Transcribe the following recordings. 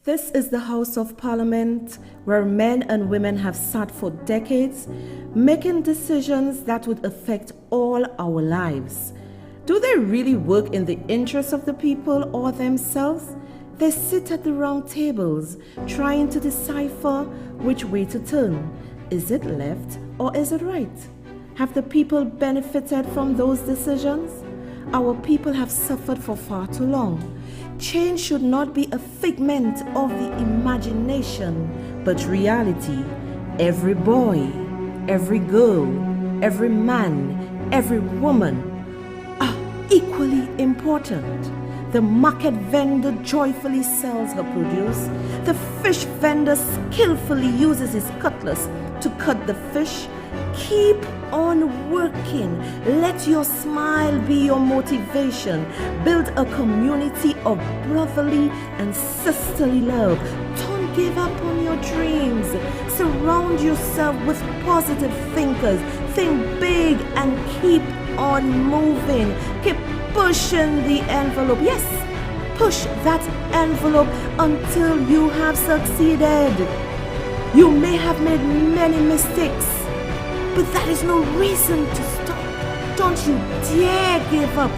This is the House of Parliament where men and women have sat for decades, making decisions that would affect all our lives. Do they really work in the interests of the people or themselves? They sit at the round tables, trying to decipher which way to turn. Is it left or is it right? Have the people benefited from those decisions? Our people have suffered for far too long. Change should not be a figment of the imagination, but reality. Every boy, every girl, every man, every woman are equally important. The market vendor joyfully sells her produce. The fish vendor skillfully uses his cutlass to cut the fish. Keep on working. Let your smile be your motivation. Build a community of brotherly and sisterly love. Don't give up on your dreams. Surround yourself with positive thinkers. Think big and keep on moving. Keep pushing the envelope. Yes, push that envelope until you have succeeded. You may have made many mistakes, but that is no reason to stop. Don't you dare give up.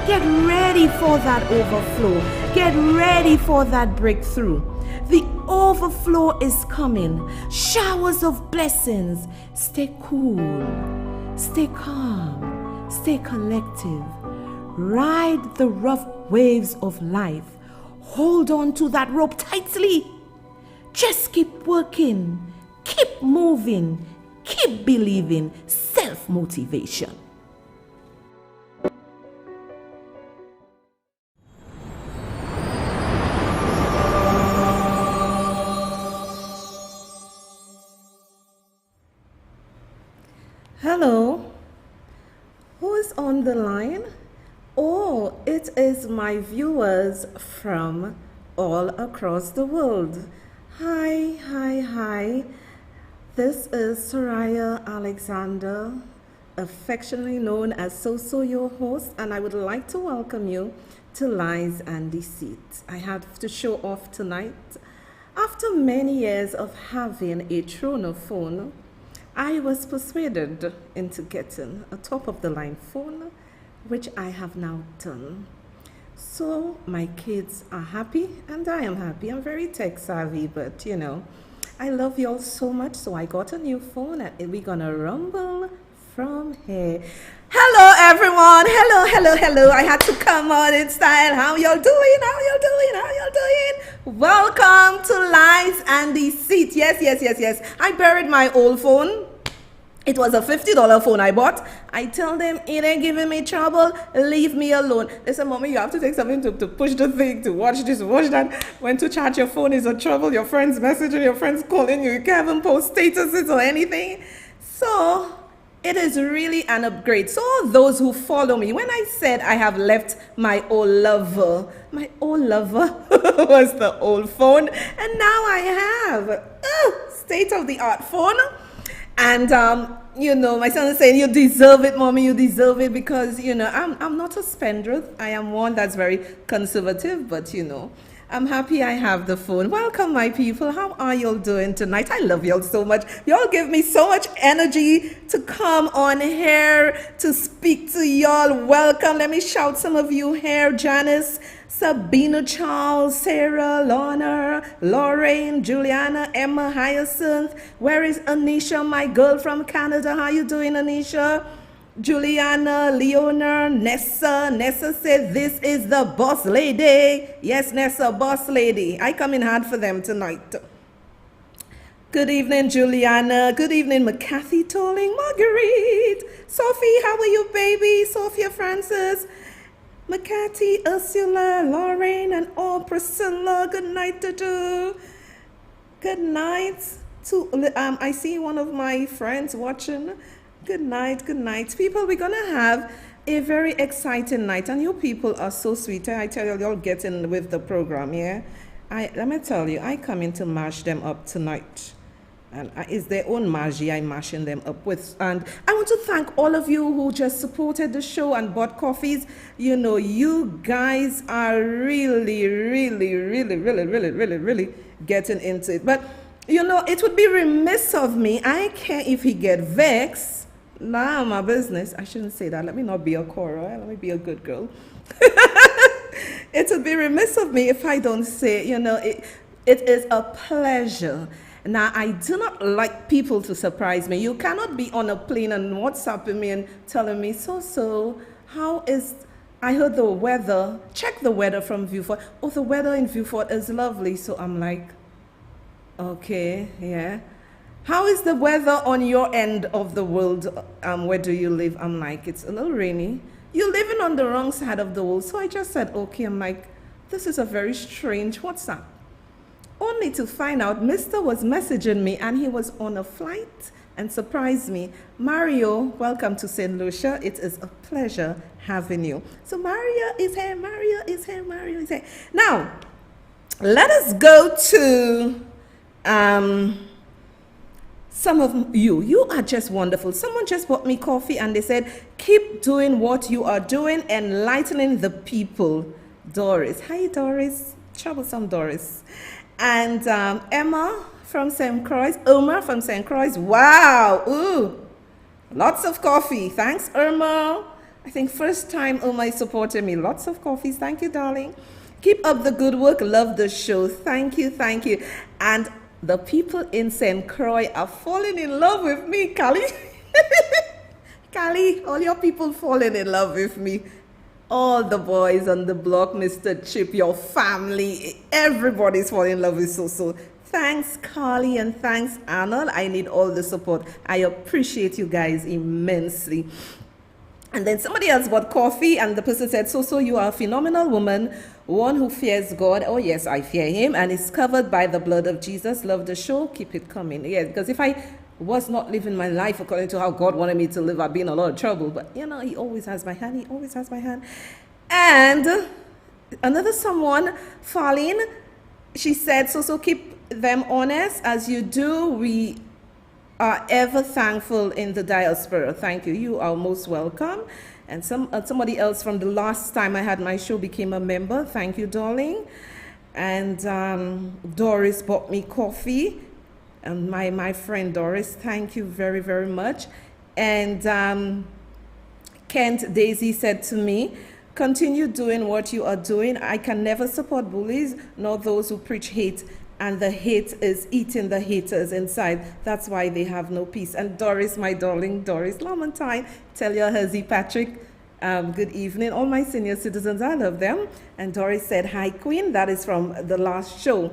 Get ready for that overflow. Get ready for that breakthrough. The overflow is coming. Showers of blessings. Stay cool. Stay calm. Stay collective. Ride the rough waves of life. Hold on to that rope tightly. Just keep working. Keep moving. Keep believing. Self-motivation. Hello. Who is on the line? Oh, it is my viewers from all across the world. Hi. This is Soraya Alexander, affectionately known as So, your host, and I would like to welcome you to Lies and Deceit. I have to show off tonight. After many years of having a Trono phone, I was persuaded into getting a top-of-the-line phone, which I have now done. So my kids are happy and I am happy. I'm very tech savvy, but I love y'all so much, so I got a new phone and we're gonna rumble from here. Hello everyone, hello. I had to come on in style. How y'all doing? Welcome to Lies and Deceit. Yes. I buried my old phone. It was a $50 phone I bought. I tell them, it ain't giving me trouble, leave me alone. They said, Mommy, you have to take something to push the thing, to watch this, watch that. When to charge your phone is a trouble, your friends messaging, your friends calling you can't even post statuses or anything. So it is really an upgrade. So all those who follow me, when I said I have left my old lover was the old phone, and now I have a state-of-the-art phone. And my son is saying, you deserve it, Mommy, you deserve it, because I'm not a spendthrift. I am one that's very conservative, but I'm happy I have the phone. Welcome, my people. How are y'all doing tonight? I love y'all so much. Y'all give me so much energy to come on here to speak to y'all. Welcome. Let me shout some of you here. Janice, Sabina, Charles, Sarah, Lorna, Lorraine, Juliana, Emma, Hyacinth. Where is Anisha, my girl from Canada? How you doing, Anisha? Juliana, Leona, Nessa. Nessa said, this is the boss lady. Yes, Nessa, boss lady. I come in hard for them tonight. Good evening, Juliana. Good evening, McCarthy Tolling, Marguerite. Sophie, how are you, baby? Sophia Francis. McCarthy, Ursula, Lorraine, and all Priscilla. Good night to you. Good night to, I see one of my friends watching. Good night. People, we're going to have a very exciting night, and you people are so sweet. I tell you, you'll get in with the program, yeah? Let me tell you, I come in to mash them up tonight. And it's their own magie I'm mashing them up with. And I want to thank all of you who just supported the show and bought coffees. You know, you guys are really, really, really, really, really, really, really getting into it. But, you know, it would be remiss of me. I care if he get vexed. Nah, my business. I shouldn't say that. Let me not be a Cora. Let me be a good girl. It would be remiss of me if I don't say, you know, it is a pleasure. Now, I do not like people to surprise me. You cannot be on a plane and WhatsApping me and telling me, so, how is, I heard the weather, check the weather from Viewfort. Oh, the weather in Viewfort is lovely. So I'm like, okay, yeah. How is the weather on your end of the world? Where do you live? I'm like, it's a little rainy. You're living on the wrong side of the world. So I just said, okay. I'm like, this is a very strange WhatsApp. Only to find out Mr. was messaging me and he was on a flight and surprised me. Mario, welcome to St. Lucia. It is a pleasure having you. So Mario is here, Mario is here, Mario is here. Now, let us go to some of you. You are just wonderful. Someone just bought me coffee and they said, keep doing what you are doing, enlightening the people. Doris. Hi, Doris. Troublesome Doris. And Emma from St. Croix, Irma from St. Croix. Wow, ooh, lots of coffee. Thanks, Irma. I think first time Irma is supporting me. Lots of coffees. Thank you, darling. Keep up the good work. Love the show. Thank you, thank you. And the people in St. Croix are falling in love with me, Kali. Kali, all your people falling in love with me. All the boys on the block, Mr. Chip, your family, everybody's falling in love with So. Thanks, Carly, and thanks, Arnold. I need all the support. I appreciate you guys immensely. And then somebody else bought coffee, and the person said, So, you are a phenomenal woman, one who fears God. Oh, yes, I fear him, and is covered by the blood of Jesus. Love the show. Keep it coming. Yeah, because if I was not living my life according to how God wanted me to live, I'd be in a lot of trouble. But, you know, he always has my hand. He always has my hand. And another someone, Farlene, she said, So keep them honest. As you do, we are ever thankful in the diaspora. Thank you. You are most welcome. And somebody else from the last time I had my show became a member. Thank you, darling. And Doris bought me coffee. And my friend Doris, thank you very, very much. And Kent Daisy said to me, continue doing what you are doing. I can never support bullies, nor those who preach hate. And the hate is eating the haters inside. That's why they have no peace. And Doris, my darling Doris Lamontine, tell your husband Patrick, good evening. All my senior citizens, I love them. And Doris said, hi, Queen. That is from the last show.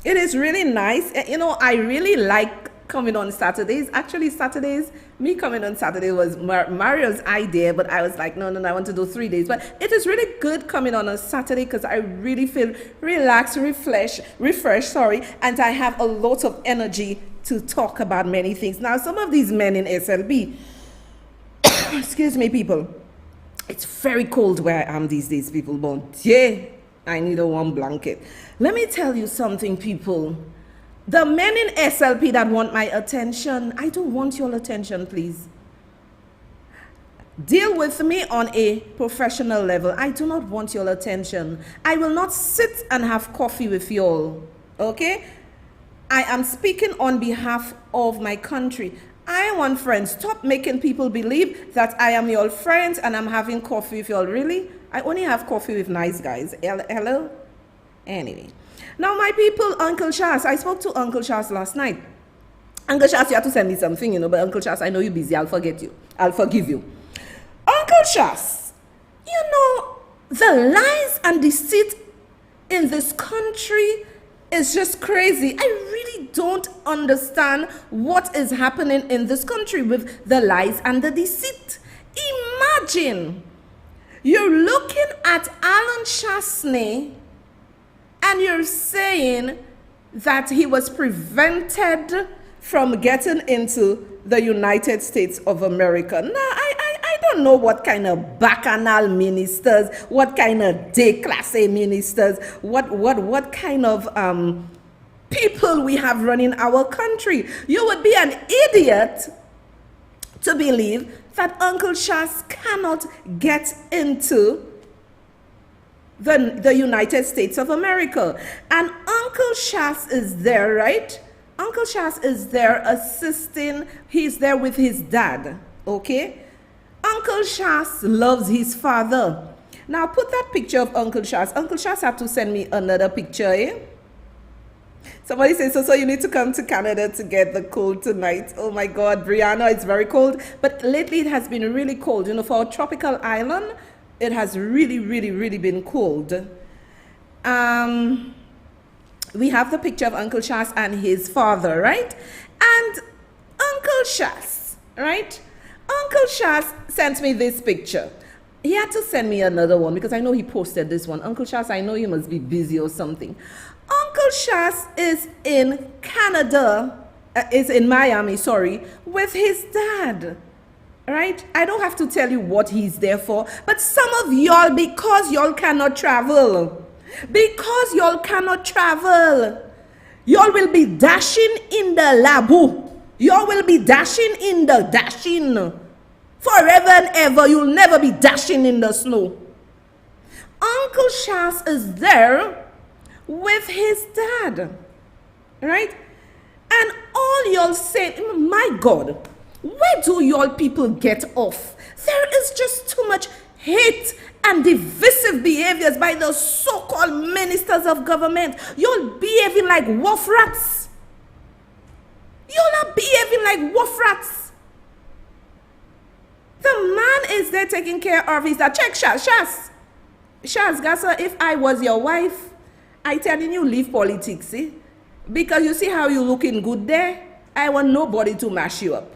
It is really nice. You know, I really like coming on Saturdays. Actually, me coming on Saturday was Mario's idea, but I was like, no, I want to do 3 days. But it is really good coming on a Saturday because I really feel relaxed, refreshed, and I have a lot of energy to talk about many things. Now, some of these men in SLB, excuse me, people, it's very cold where I am these days, people, but yeah, I need a warm blanket. Let me tell you something, people. The men in SLP that want my attention, I don't want your attention, please. Deal with me on a professional level. I do not want your attention. I will not sit and have coffee with you all, okay? I am speaking on behalf of my country. I want friends. Stop making people believe that I am your friend and I'm having coffee with you all. Really? I only have coffee with nice guys. Hello? Anyway. Now, my people, Uncle Charles, I spoke to Uncle Charles last night. Uncle Charles, you have to send me something, but Uncle Charles, I know you're busy. I'll forgive you. Uncle Charles, the lies and deceit in this country is just crazy. I really don't understand what is happening in this country with the lies and the deceit. Imagine you're looking at Alan Chasney and you're saying that he was prevented from getting into the United States of America. Now, I don't know what kind of bacchanal ministers, what kind of déclassé ministers, what kind of people we have running our country. You would be an idiot to believe that Uncle Shas cannot get into the United States of America. And Uncle Shas is there, right? Uncle Shas is there assisting. He's there with his dad, okay? Uncle Shas loves his father. Now put that picture of Uncle Shas. Uncle Shas have to send me another picture, eh? Somebody says, so you need to come to Canada to get the cold tonight. Oh my God, Brianna, it's very cold. But lately it has been really cold. You know, for a tropical island, it has really, really, really been cold. We have the picture of Uncle Shas and his father, right? And Uncle Shas, right? Uncle Shas sent me this picture. He had to send me another one because I know he posted this one. Uncle Shas, I know you must be busy or something. Uncle Shas is in Canada, is in Miami, sorry, with his dad, right? I don't have to tell you what he's there for, but some of y'all, because y'all cannot travel, y'all will be dashing in the labu. Y'all will be dashing in the dashing. Forever and ever, you'll never be dashing in the snow. Uncle Shas is there with his dad, right? And all y'all say, my God, where do y'all people get off? There is just too much hate and divisive behaviors by the so-called ministers of government. Y'all behaving like wolf rats. Y'all are behaving like wolf rats. The man is there taking care of his dad. Check Shas, Gassa, if I was your wife, I telling you, leave politics, eh? Because you see how you looking good there? I want nobody to mash you up.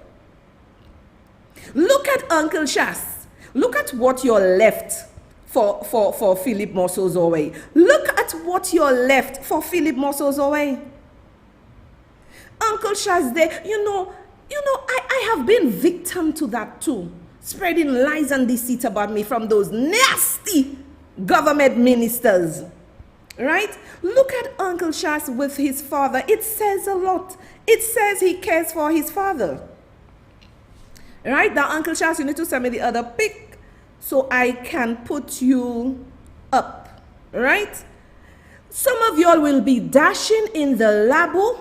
Look at Uncle Shas. Look at what you're left for Philip Mosozowe. Look at what you're left for Philip Mosozowe. Uncle Shas there, you know, I have been victim to that too. Spreading lies and deceit about me from those nasty government ministers. Right? Look at Uncle Shas with his father. It says a lot. It says he cares for his father. Right? Now, Uncle Shas, you need to send me the other pic so I can put you up. Right? Some of y'all will be dashing in the labu.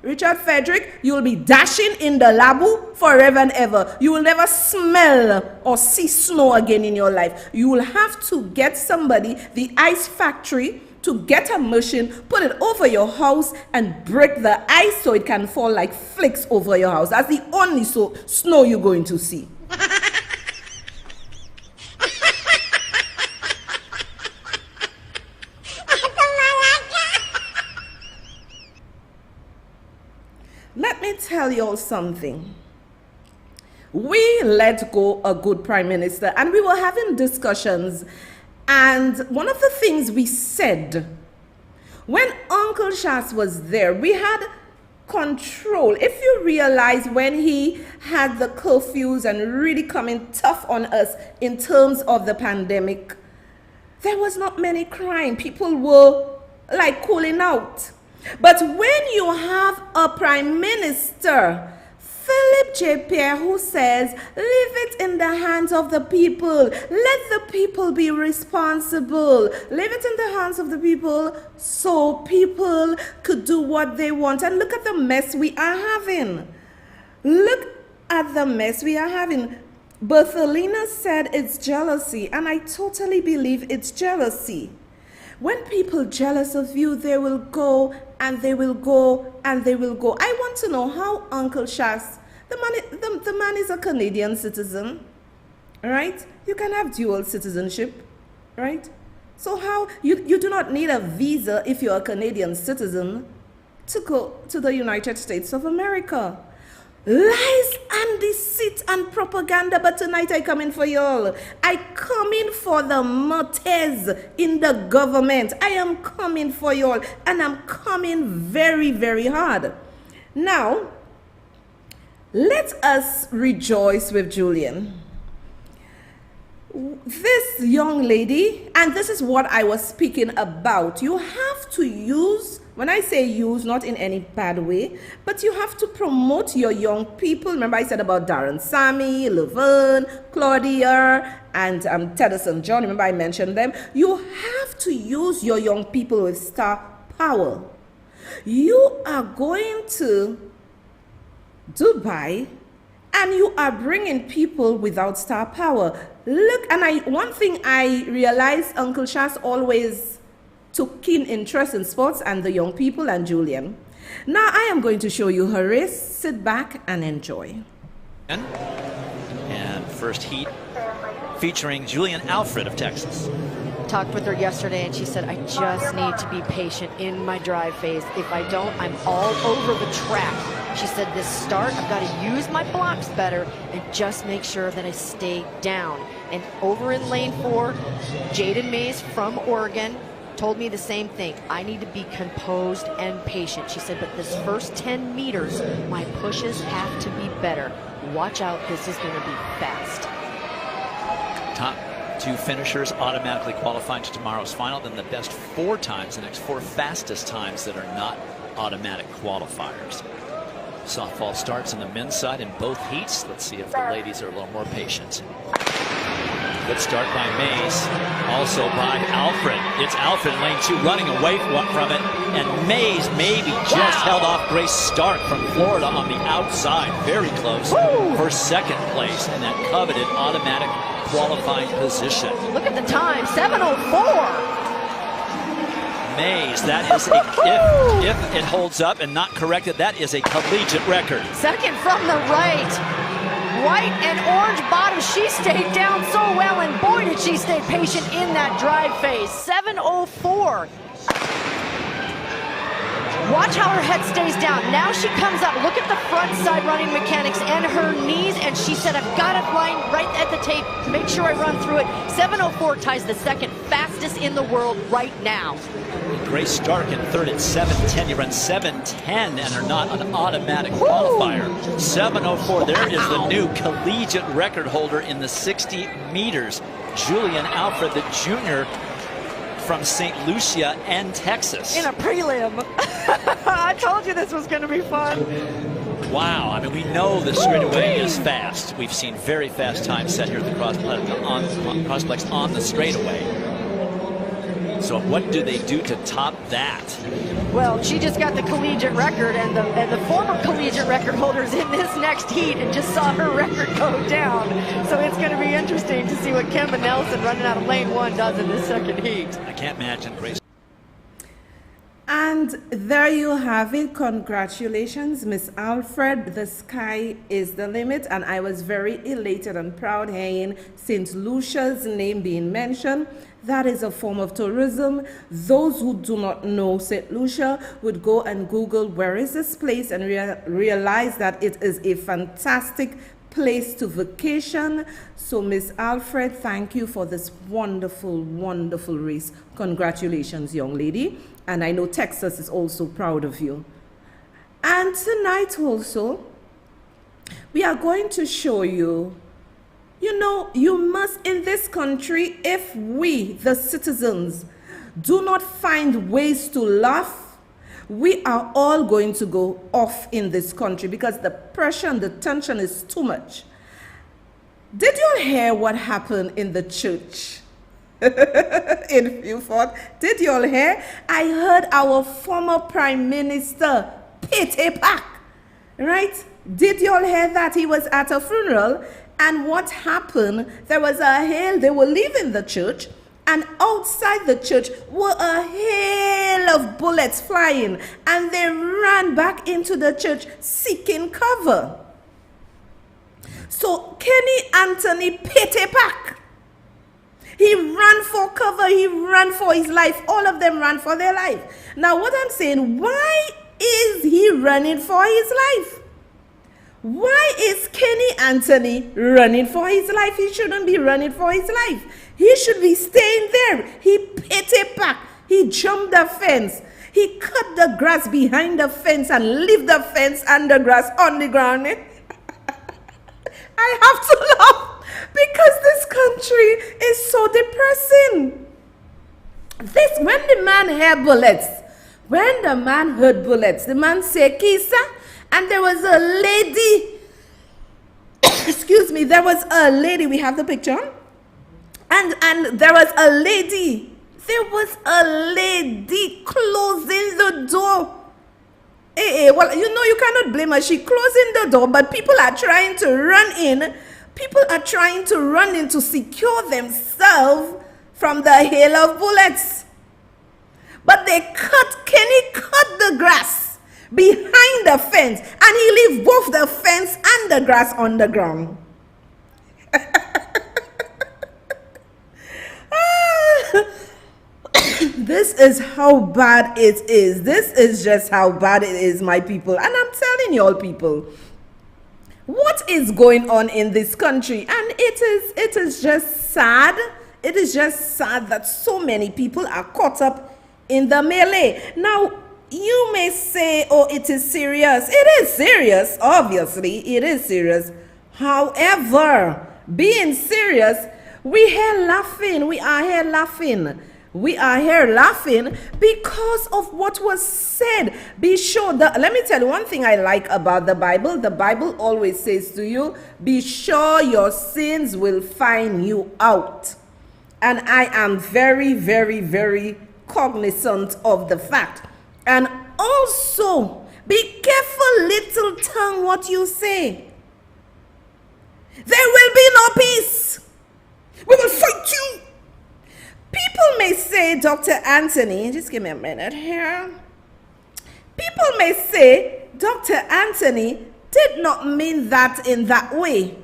Richard Frederick, you will be dashing in the labu forever and ever. You will never smell or see snow again in your life. You will have to get somebody, the ice factory, to get a machine, put it over your house and break the ice so it can fall like flakes over your house. That's the only snow you're going to see. Let me tell you all something. We let go a good prime minister and we were having discussions, and one of the things we said when Uncle Shas was there, we had control. If you realize when he had the curfews and really coming tough on us in terms of the pandemic, there was not many crime. People were like cooling out. But when you have a prime minister, Philip J. Pierre, who says, leave it in the hands of the people. Let the people be responsible. Leave it in the hands of the people so people could do what they want. And look at the mess we are having. Look at the mess we are having. Berthelina said it's jealousy, and I totally believe it's jealousy. When people jealous of you, they will go and they will go and they will go. I want to know how Uncle Shas, the man is a Canadian citizen, right? You can have dual citizenship, right? So how, you do not need a visa if you're a Canadian citizen to go to the United States of America. Lies and deceit and propaganda, but tonight I come in for y'all. I come in for the motes in the government. I am coming for y'all, and I'm coming very, very hard. Now, let us rejoice with Julian. This young lady, and this is what I was speaking about, you have to use When I say use, not in any bad way, but you have to promote your young people. Remember I said about Darren Sammy, Laverne, Claudia, and Tedderson John. Remember I mentioned them. You have to use your young people with star power. You are going to Dubai and you are bringing people without star power. Look, and one thing I realized, Uncle Shas always took keen interest in sports and the young people and Julian. Now I am going to show you her race. Sit back and enjoy. And first heat featuring Julian Alfred of Texas. Talked with her yesterday and she said, I just need to be patient in my drive phase. If I don't, I'm all over the track. She said this start, I've got to use my blocks better and just make sure that I stay down. And over in lane 4, Jaden Mays from Oregon told me the same thing. I need to be composed and patient. She said, but this first 10 meters, my pushes have to be better. Watch out, this is going to be fast. Top 2 finishers automatically qualifying to tomorrow's final, then the best 4 times, the next 4 fastest times that are not automatic qualifiers. Softball starts on the men's side in both heats. Let's see if the ladies are a little more patient. Good start by Mays, also by Alfred. It's Alfred in lane 2 running away from it, and Mays maybe just held off Grace Stark from Florida on the outside. Very close for second place in that coveted automatic qualifying position. Look at the time, 7:04. Mays, that is if it holds up and not corrected, that is a collegiate record. Second from the right. White and orange bottom. She stayed down so well, and boy did she stay patient in that drive phase. 7:04. Watch how her head stays down. Now she comes up. Look at the front side running mechanics and her knees, and she said, I've got it line right at the tape. Make sure I run through it. 7:04 ties the second fastest in the world right now. Grace Stark in third at 7:10. You run 7:10 and are not an automatic qualifier. 7:04. There is the new collegiate record holder in the 60 meters. Julian Alfred, the junior from St. Lucia and Texas. In a prelim. I told you this was going to be fun. Wow, I mean, we know the straightaway is fast. We've seen very fast times set here at the Crossplex on the straightaway. So what do they do to top that? Well, she just got the collegiate record, and the former collegiate record holders in this next heat and just saw her record go down. So it's going to be interesting to see what Kemba Nelson running out of lane 1 does in this second heat. I can't imagine Grace. And there you have it. Congratulations, Miss Alfred. The sky is the limit, and I was very elated and proud hearing St. Lucia's name being mentioned. That is a form of tourism. Those who do not know St. Lucia would go and Google where is this place and realize that it is a fantastic place to vacation. So Miss Alfred, thank you for this wonderful, wonderful race. Congratulations, young lady. And I know Texas is also proud of you. And tonight also, we are going to show you, you know, you must in this country, if we, the citizens, do not find ways to laugh, we are all going to go off in this country because the pressure and the tension is too much. Did you hear what happened in the church in Beaufort? Did you all hear? I heard our former Prime Minister Pete Pak, right? Did you all hear that? He was at a funeral, and what happened? There was a hail. They were leaving the church, and outside the church were a hail of bullets flying, and they ran back into the church seeking cover. So Kenny Anthony Pete Pak, he ran for cover, he ran for his life. All of them ran for their life. Now what I'm saying, why is he running for his life? Why is Kenny Anthony running for his life? He shouldn't be running for his life. He should be staying there. He Pete Pak. He jumped the fence. He cut the grass behind the fence and left the fence and the grass on the ground. I have to laugh because this country is so depressing. When the man heard bullets When the man heard bullets, the man said, Kisa, and there was a lady, excuse me, there was a lady, we have the picture, and there was a lady closing the door. Well, you cannot blame her. She closing the door, but people are trying to run in. People are trying to run in to secure themselves from the hail of bullets. But Kenny cut the grass behind the fence, and he leave both the fence and the grass on the ground. This is how bad it is. This is just how bad it is, my people. And I'm telling you all, people, what is going on in this country? And it is just sad. It is just sad that so many people are caught up in the melee. Now, you may say, oh, it is serious. It is serious. Obviously, it is serious. However, being serious, we here laughing. We are here laughing. We are here laughing because of what was said. Be sure that, let me tell you one thing I like about the Bible. The Bible always says to you, be sure your sins will find you out. And I am very, very, very cognizant of the fact. And also, be careful, little tongue, what you say. There will be no peace. We will fight you. People may say, Dr. Anthony, just give me a minute here. People may say, Dr. Anthony did not mean that in that way.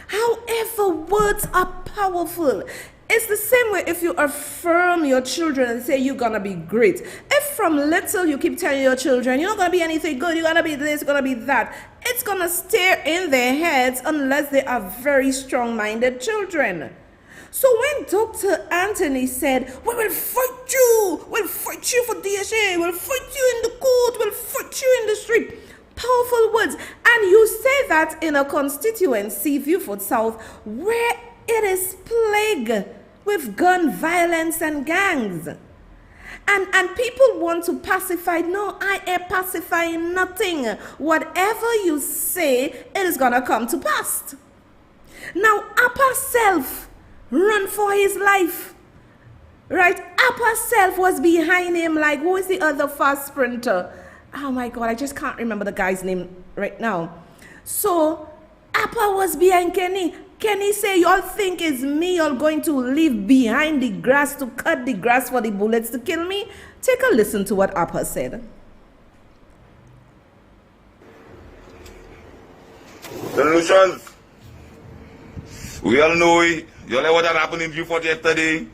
However, words are powerful. It's the same way if you affirm your children and say you're going to be great. If from little you keep telling your children, you're not going to be anything good, you're going to be this, you're going to be that, it's going to stay in their heads unless they are very strong-minded children. So when Dr. Anthony said, we will fight you for DSA, we'll fight you in the court, we'll fight you in the street. Powerful words. And you say that in a constituency, Viewford South, where it is plagued with gun violence and gangs. And people want to pacify. No, I am pacifying nothing. Whatever you say, it is going to come to pass. Now, Upper Self run for his life, right? Upper Self was behind him, like, who is the other fast sprinter? Oh my God, I just can't remember the guy's name right now. So Upper was behind Kenny. Kenny say, y'all think it's me, y'all going to leave behind the grass to cut the grass for the bullets to kill me? Take a listen to what Upper said. Solutions. We all know it. You know what happened in Viewford yesterday?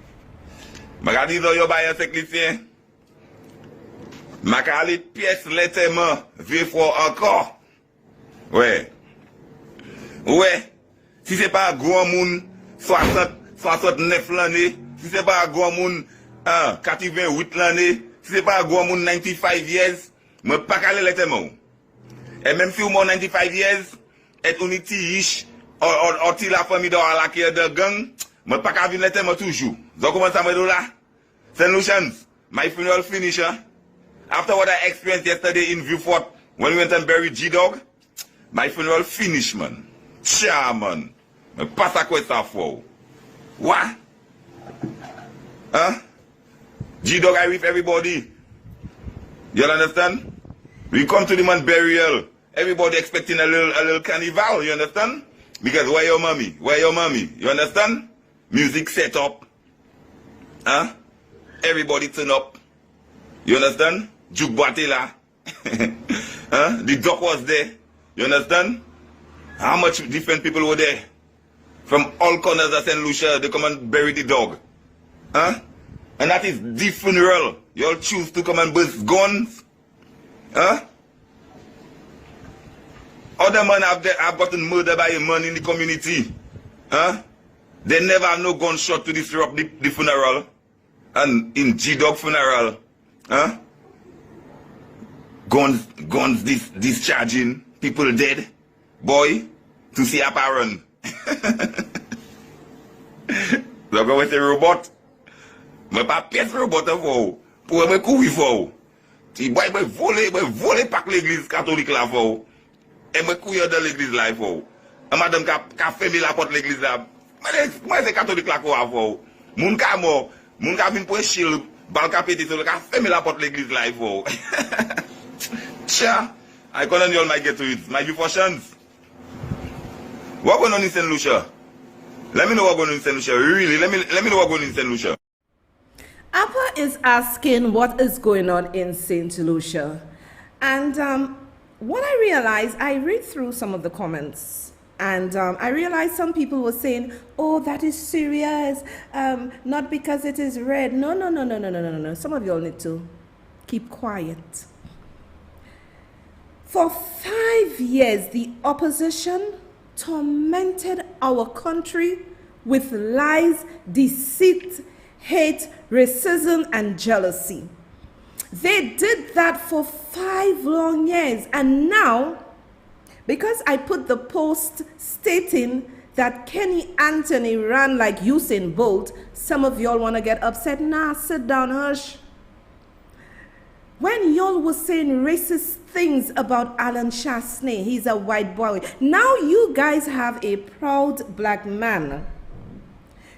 Je dis yo ba yon technicien. Je aller pièce lettement Viewford encore. Ouais. Ouais. Si c'est pas grand monde 69 l'année, si c'est pas grand monde 88 l'année, si c'est pas grand monde 95 years, je pas aller lettement. Et même si vous 95 years, et on est riche, ou la famille dans la qui est de gang, je pas qu'à venir lettement toujours. Donc comment ça me dit là? Solutions. My funeral finish. After what I experienced yesterday in Viewford when we went and buried G-Dog, my funeral finish, man. Cha, man. Je passe à quoi ça for? What? Huh? G-Dog, I with everybody. You understand? We come to the man burial. Everybody expecting a little carnival, you understand? Because where your mommy? Where your mommy? You understand? Music set up. Huh? Everybody turn up. You understand? Juke Batela. Huh? The doc was there. You understand? How much different people were there? From all corners of St. Lucia, they come and bury the dog. Huh? And that is the funeral. You all choose to come and burst guns. Huh? Other men have gotten murdered by a man in the community. Huh? They never have no gunshot to disrupt the funeral. And in G-Dog funeral, huh? Guns discharging, people dead. Boy, to see a run. Look at the robot. Je ne pas pièce robot pour me courir fort. Si boy voler pas l'église catholique là pour. Et me couiller dans l'église là pour. Et madame ka fermer la porte l'église là. Moi c'est catholique là quoi pour. Moun ka mort, moun ka vinn pour chil, bal ka pété sur le ka fermer la porte l'église là pour. Cha, I couldn't you all might get to it. My fortunes. What going on in St. Lucia? Let me know what going on in St. Lucia. Really, let me know what going on in St. Lucia. Appa is asking what is going on in St. Lucia. And what I realized, I read through some of the comments, and I realized some people were saying, oh, that is serious, not because it is red. No. Some of y'all need to keep quiet. For 5 years, the opposition tormented our country with lies, deceit, hate, racism, and jealousy. They did that for 5 long years. And now, because I put the post stating that Kenny Anthony ran like Usain Bolt, some of y'all want to get upset. Nah, sit down, hush. When y'all was saying racist things about Alan Chasney, he's a white boy. Now you guys have a proud black man.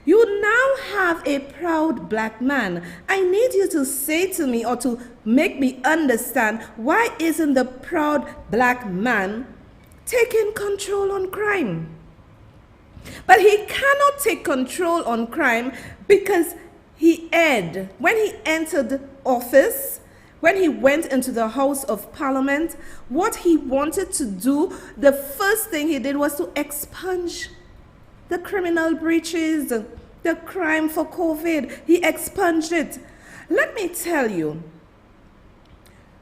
You now have a proud black man. I need you to say to me, or to make me understand, why isn't the proud black man taking control on crime? But he cannot take control on crime because when he entered office, when he went into the House of Parliament, what he wanted to do, the first thing he did was to expunge the criminal breaches, the crime for COVID. He expunged it. Let me tell you,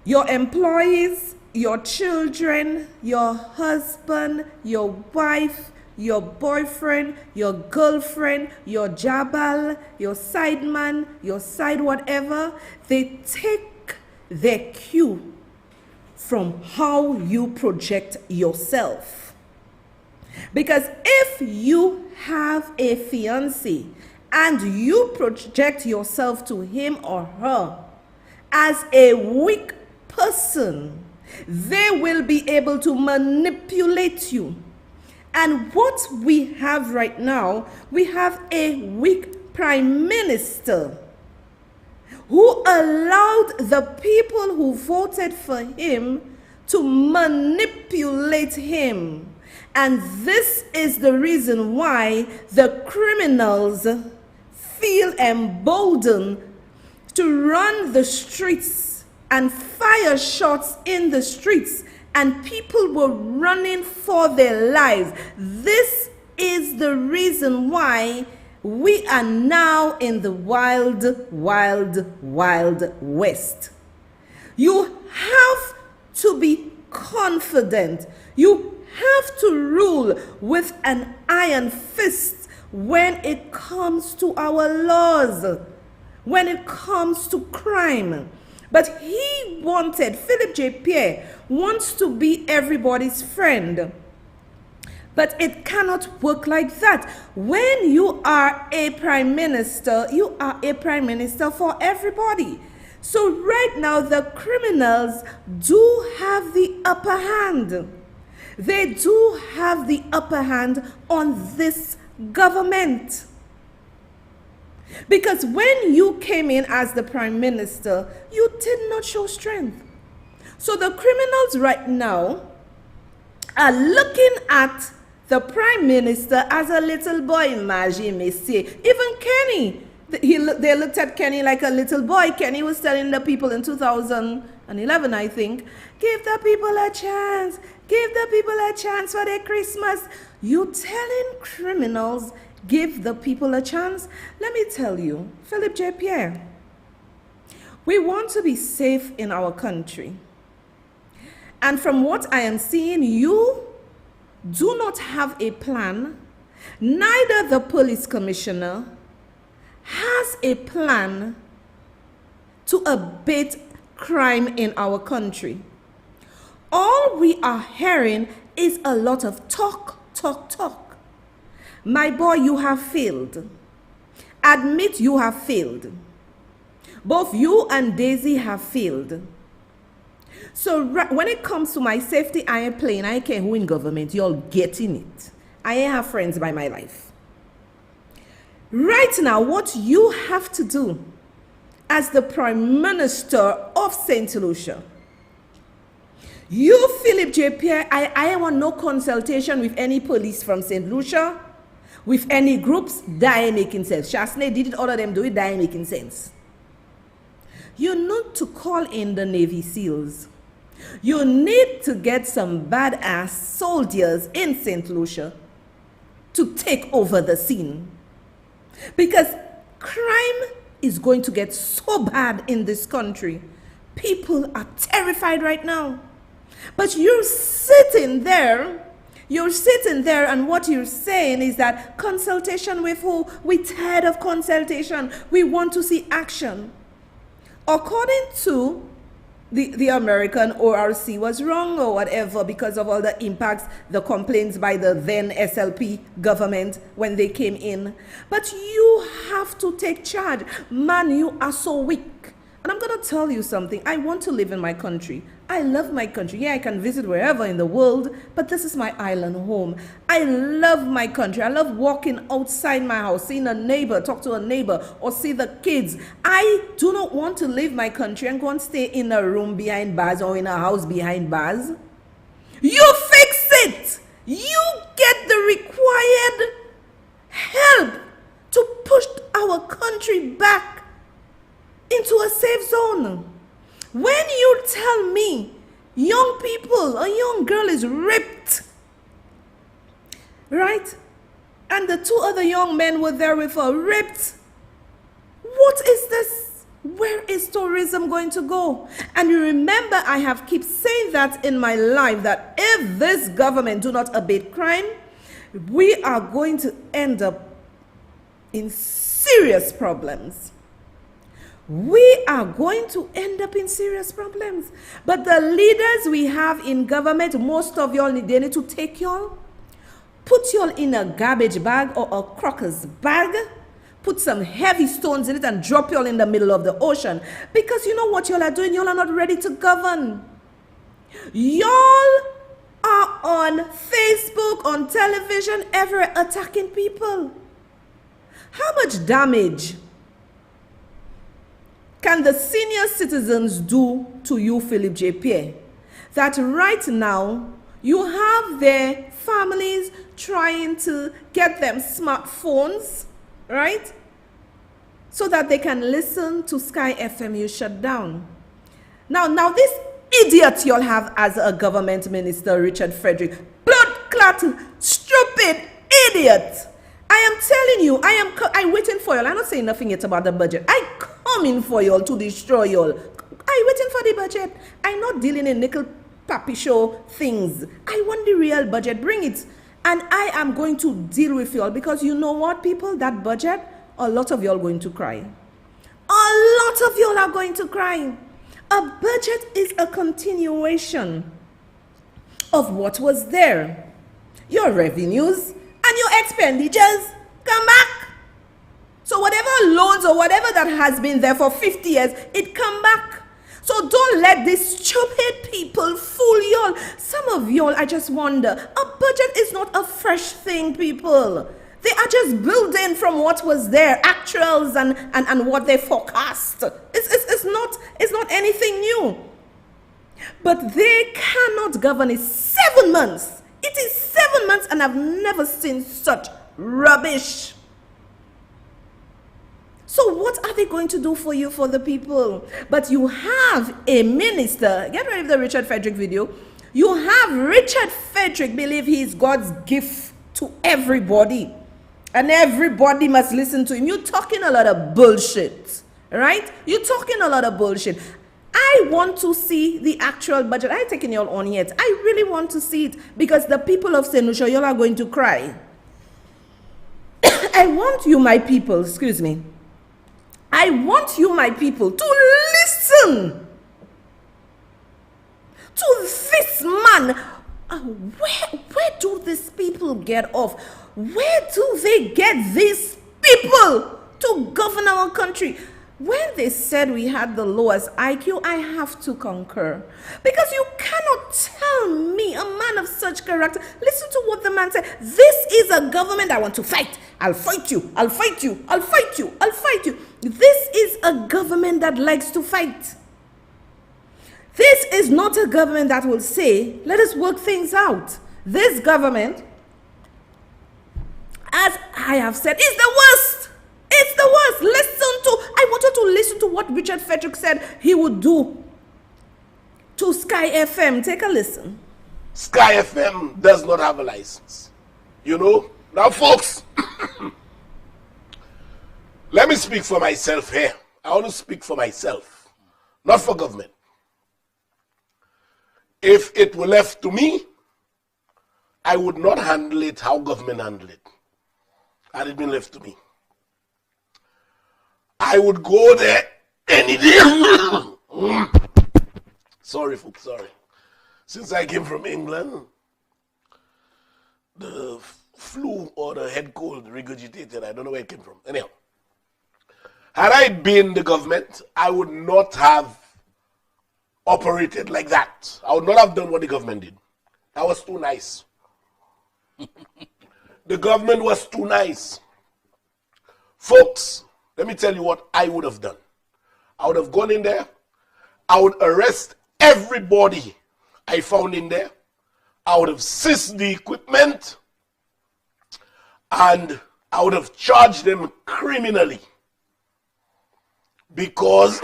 your employees, your children, your husband, your wife, your boyfriend, your girlfriend, your jabal, your sideman, your side whatever, they take their cue from how you project yourself. Because if you have a fiancé and you project yourself to him or her as a weak person, they will be able to manipulate you. And what we have right now, we have a weak prime minister who allowed the people who voted for him to manipulate him. And this is the reason why the criminals feel emboldened to run the streets and fire shots in the streets, and people were running for their lives. This is the reason why we are now in the wild, wild, wild west. You have to be confident. You have to rule with an iron fist when it comes to our laws, when it comes to crime. But Philip J. Pierre wants to be everybody's friend. But it cannot work like that. When you are a prime minister, you are a prime minister for everybody. So right now, the criminals do have the upper hand. They do have the upper hand on this government. Because when you came in as the prime minister, you did not show strength. So the criminals right now are looking at the prime minister as a little boy, imagine me say. Even Kenny, they looked at Kenny like a little boy. Kenny was telling the people in 2011, I think, give the people a chance. Give the people a chance for their Christmas. You telling criminals, give the people a chance? Let me tell you, Philip J. Pierre, we want to be safe in our country. And from what I am seeing, you do not have a plan. Neither the police commissioner has a plan to abate crime in our country. All we are hearing is a lot of talk. My boy, you have failed. Admit you have failed. Both you and Daisy have failed. So when it comes to my safety, I ain't playing. I ain't care who in government. Y'all getting it. I ain't have friends by my life. Right now, what you have to do as the Prime Minister of St. Lucia, you, Philip J. Pierre, I want no consultation with any police from St. Lucia, with any groups. That ain't making sense. Chasney did it, all of them do it, that ain't making sense. You need to call in the Navy SEALs. You need to get some badass soldiers in St. Lucia to take over the scene. Because crime is going to get so bad in this country. People are terrified right now. But you're sitting there, and what you're saying is that consultation with who? We're tired of consultation. We want to see action. According to the American ORC was wrong or whatever because of all the impacts, the complaints by the then SLP government when they came in. But you have to take charge. Man, you are so weak. And I'm going to tell you something. I want to live in my country. I love my country. Yeah, I can visit wherever in the world, but this is my island home. I love my country. I love walking outside my house, seeing a neighbor, talk to a neighbor, or see the kids. I do not want to leave my country and go and stay in a room behind bars or in a house behind bars. You fix it. You get the required help to push our country back into a safe zone. When you tell me young people, a young girl is raped, right? And the two other young men were there with her, raped. What is this? Where is tourism going to go? And you remember, I have keep saying that in my life, that if this government do not abate crime, we are going to end up in serious problems. We are going to end up in serious problems. But the leaders we have in government, most of y'all, they need to take y'all, put y'all in a garbage bag or a crocker's bag, put some heavy stones in it and drop y'all in the middle of the ocean. Because you know what y'all are doing? Y'all are not ready to govern. Y'all are on Facebook, on television, ever attacking people. How much damage can the senior citizens do to you, Philip J. Pierre, that right now you have their families trying to get them smartphones, right? So that they can listen to Sky FM you shut down. Now this idiot you'll have as a government minister, Richard Frederick, blood-clot, stupid idiot. I am telling you, I'm waiting for y'all. I'm not saying nothing yet about the budget. I coming for y'all to destroy y'all. I waiting for the budget. I'm not dealing in nickel pappy show things. I want the real budget. Bring it. And I am going to deal with y'all because you know what, people? That budget, a lot of y'all going to cry. A lot of y'all are going to cry. A budget is a continuation of what was there. Your revenues and your expenditures come back. So whatever loans or whatever that has been there for 50 years, it come back. So don't let these stupid people fool y'all. Some of y'all, I just wonder, a budget is not a fresh thing, people. They are just building from what was there, actuals and what they forecast. It's not anything new. But they cannot govern it 7 months. It is 7 months and I've never seen such rubbish. So what are they going to do for you, for the people? But you have a minister, get rid of the Richard Frederick video. You have Richard Frederick believe he is God's gift to everybody. And everybody must listen to him. You're talking a lot of bullshit, right? You're talking a lot of bullshit. I want to see the actual budget. I ain't taking y'all on yet. I really want to see it because the people of St. Lucia, y'all are going to cry. I want you, my people, excuse me. I want you, my people, to listen to this man. Where do these people get off? Where do they get these people to govern our country? When they said we had the lowest IQ, I have to concur. Because you cannot tell me, a man of such character, listen to what the man said. This is a government I want to fight. I'll fight you. I'll fight you. I'll fight you. I'll fight you. This is a government that likes to fight. This is not a government that will say, let us work things out. This government, as I have said, is the worst. It's the worst. I wanted to listen to what Richard Frederick said he would do to Sky FM. Take a listen. Sky FM does not have a license. You know? Now, folks, let me speak for myself here. I want to speak for myself, not for government. If it were left to me, I would not handle it how government handle it. Had it been left to me, I would go there any day. Sorry, folks, sorry. Since I came from England, the flu or the head cold regurgitated. I don't know where it came from. Anyhow, had I been the government, I would not have operated like that. I would not have done what the government did. That was too nice. The government was too nice. Folks, let me tell you what I would have done. I would have gone in there. I would arrest everybody I found in there. I would have seized the equipment. And I would have charged them criminally. Because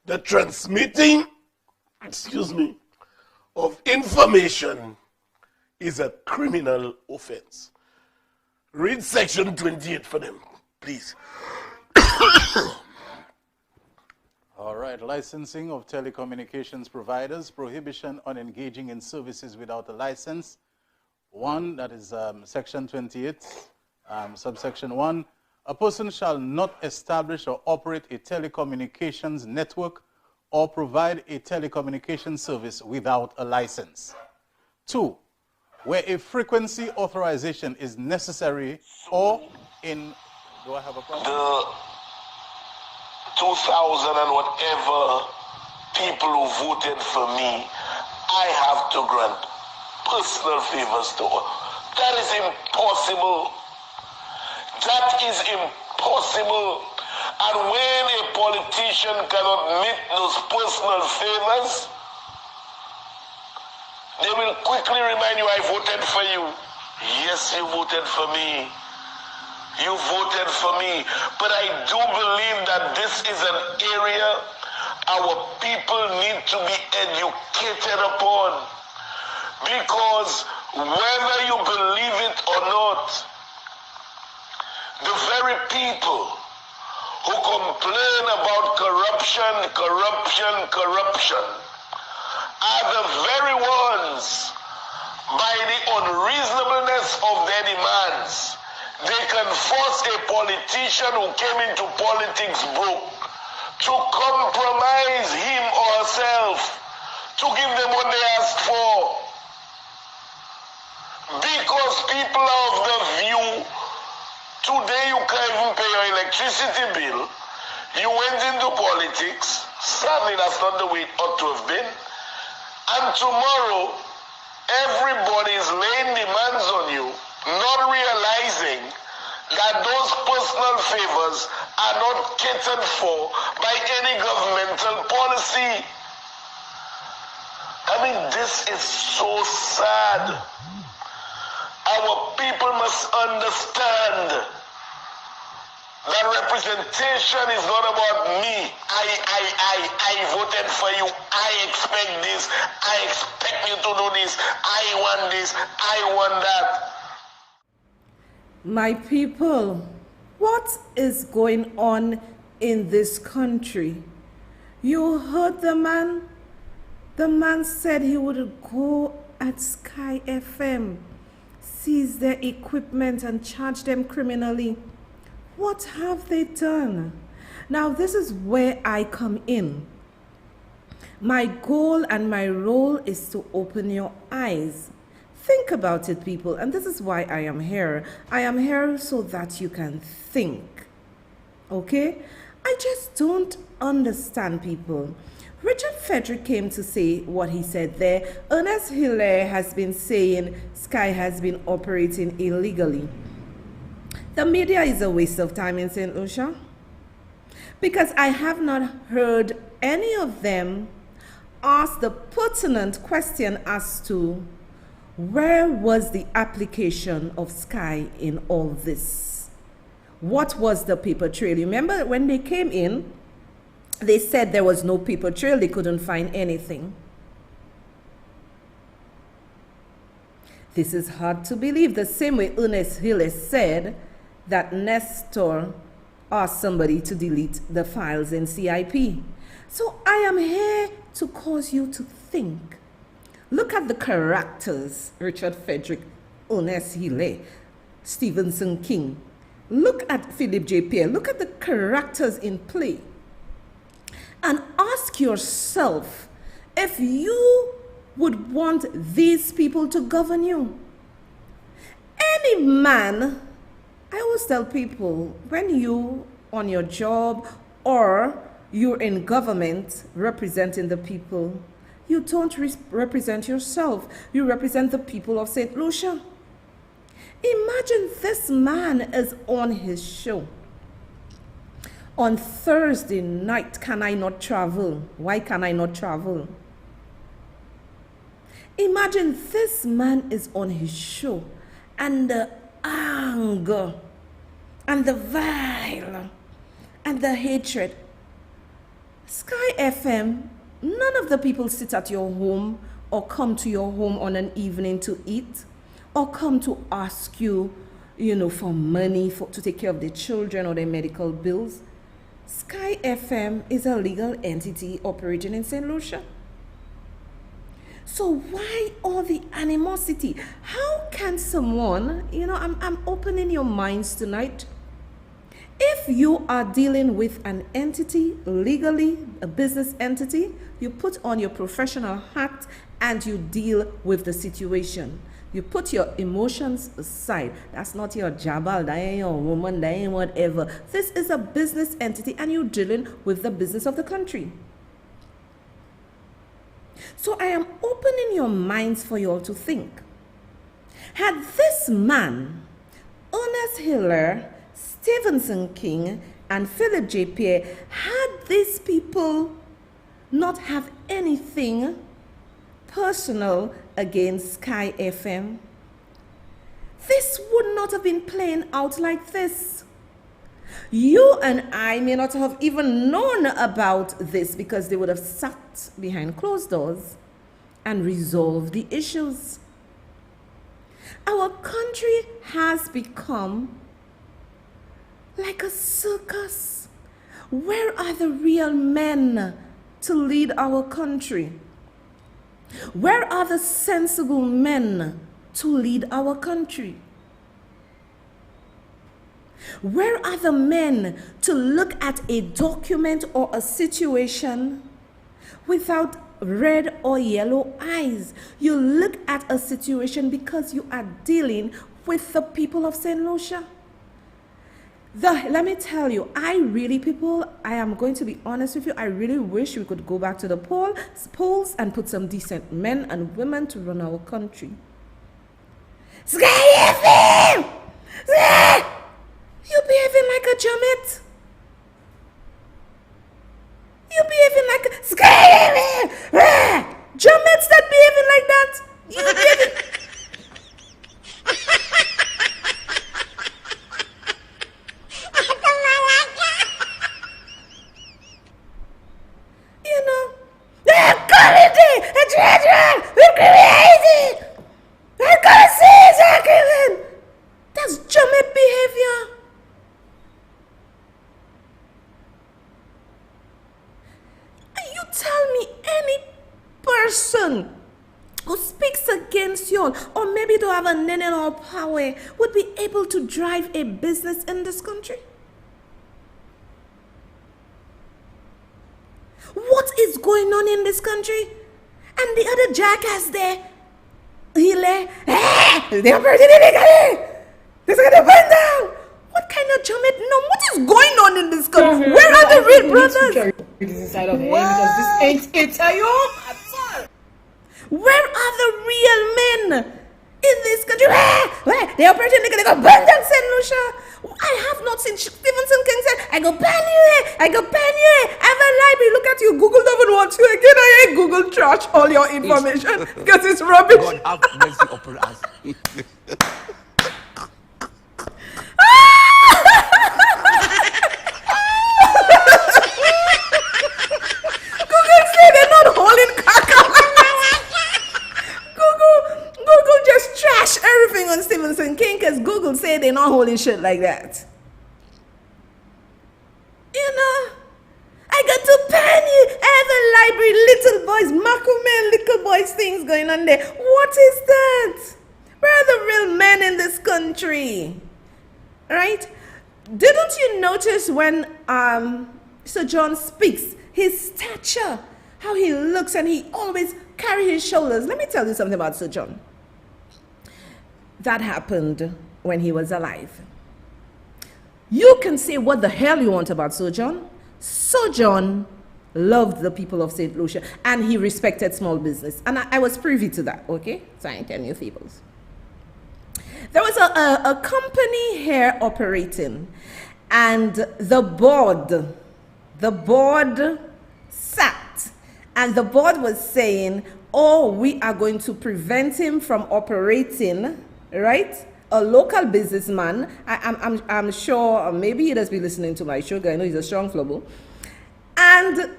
the transmitting, of information is a criminal offense. Read section 28 for them, please. All right, licensing of telecommunications providers, prohibition on engaging in services without a license. One, that is section 28, subsection 1. A person shall not establish or operate a telecommunications network or provide a telecommunications service without a license. 2, where a frequency authorization is necessary or in... Do I have a problem? The 2,000 and whatever people who voted for me, I have to grant personal favors to all. That is impossible. That is impossible. And when a politician cannot meet those personal favors, they will quickly remind you, I voted for you. Yes, you voted for me. You voted for me. But I do believe that this is an area our people need to be educated upon. Because whether you believe it or not, the very people who complain about corruption are the very ones, by the unreasonableness of their demands, they can force a politician who came into politics broke to compromise him or herself to give them what they asked for. Because people are of the view, today you can't even pay your electricity bill. You went into politics. Sadly, that's not the way it ought to have been. And tomorrow, everybody is laying demands on you, not realizing that those personal favors are not catered for by any governmental policy. I mean, this is so sad. Our people must understand that representation is not about me. I voted for you. I expect this. I expect you to do this. I want this. I want that. My people, what is going on in this country? You heard the man? The man said he would go at Sky FM, seize their equipment and charge them criminally. What have they done? Now, this is where I come in. My goal and my role is to open your eyes. Think about it, people, and this is why I am here. I am here so that you can think. Okay? I just don't understand people. Richard Frederick came to say what he said there. Ernest Hilaire has been saying Sky has been operating illegally. The media is a waste of time in St. Lucia because I have not heard any of them ask the pertinent question as to where was the application of Sky in all this? What was the paper trail? You remember when they came in, they said there was no paper trail, they couldn't find anything. This is hard to believe, the same way Ernest Hilaire said that Nestor asked somebody to delete the files in CIP. So I am here to cause you to think. Look at the characters, Richard Frederick, Ernest Hilaire, Stephenson King. Look at Philip J. Pierre. Look at the characters in play. And ask yourself if you would want these people to govern you. Any man, I always tell people, when you on your job or you're in government representing the people, you don't represent yourself. You represent the people of St. Lucia. Imagine this man is on his show. On Thursday night, can I not travel? Why can I not travel? Imagine this man is on his show and the anger and the vile and the hatred. Sky FM, none of the people sit at your home or come to your home on an evening to eat or come to ask you, for money to take care of their children or their medical bills. Sky FM is a legal entity operating in St. Lucia. So why all the animosity? How can someone, I'm opening your minds tonight. If you are dealing with an entity legally, a business entity, you put on your professional hat and you deal with the situation. You put your emotions aside. That's not your jabal, that ain't your woman, that ain't whatever. This is a business entity and you're dealing with the business of the country. So I am opening your minds for you all to think. Had this man, Ernest Hilaire, Stephenson King, and Philip J. Pierre, had these people not have anything personal against Sky FM, this would not have been playing out like this. You and I may not have even known about this because they would have sat behind closed doors and resolved the issues. Our country has become like a circus. Where are the real men to lead our country? Where are the sensible men to lead our country? Where are the men to look at a document or a situation without red or yellow eyes? You look at a situation because you are dealing with the people of St. Lucia. Let me tell you, I am going to be honest with you, I really wish we could go back to the polls and put some decent men and women to run our country. You're behaving like a Jamet. You're behaving like a Jamets that behaving like that. You're behaving. That's Jamet behavior. You tell me any person who speaks against you or maybe to have a nene or power would be able to drive a business in this country? What is going on in this country? And the other jackass there, they're going to burn down. What kind of Jamet? No, what is going on in this brothers. Inside of him because this ain't it, are you? Where are the real men in this country? Where? They operate in they go burn down St. Lucia. I have not seen Stevenson King said, I go ban you, I go ban you. I have a library. Look at you. Google doesn't want you again. I hate Google trash all your information because it's rubbish. God have mercy upon us. Google say they're not holding caca. Google just trash everything on Stevenson King because Google say they're not holding shit like that. You know, I got to ban you. I have a library, little boys, Makume, little boys things going on there. What is that? Where are the real men in this country? Right? Didn't you notice when Sir John speaks, his stature, how he looks, and he always carry his shoulders? Let me tell you something about Sir John. That happened when he was alive. You can say what the hell you want about Sir John. Sir John loved the people of St. Lucia, and he respected small business. And I was privy to that, okay? So I ain't telling you fables. There was a company here operating, and the board sat, and the board was saying, oh, we are going to prevent him from operating, right? A local businessman, I'm sure, maybe he does be listening to my show, I know he's a strong flubble. And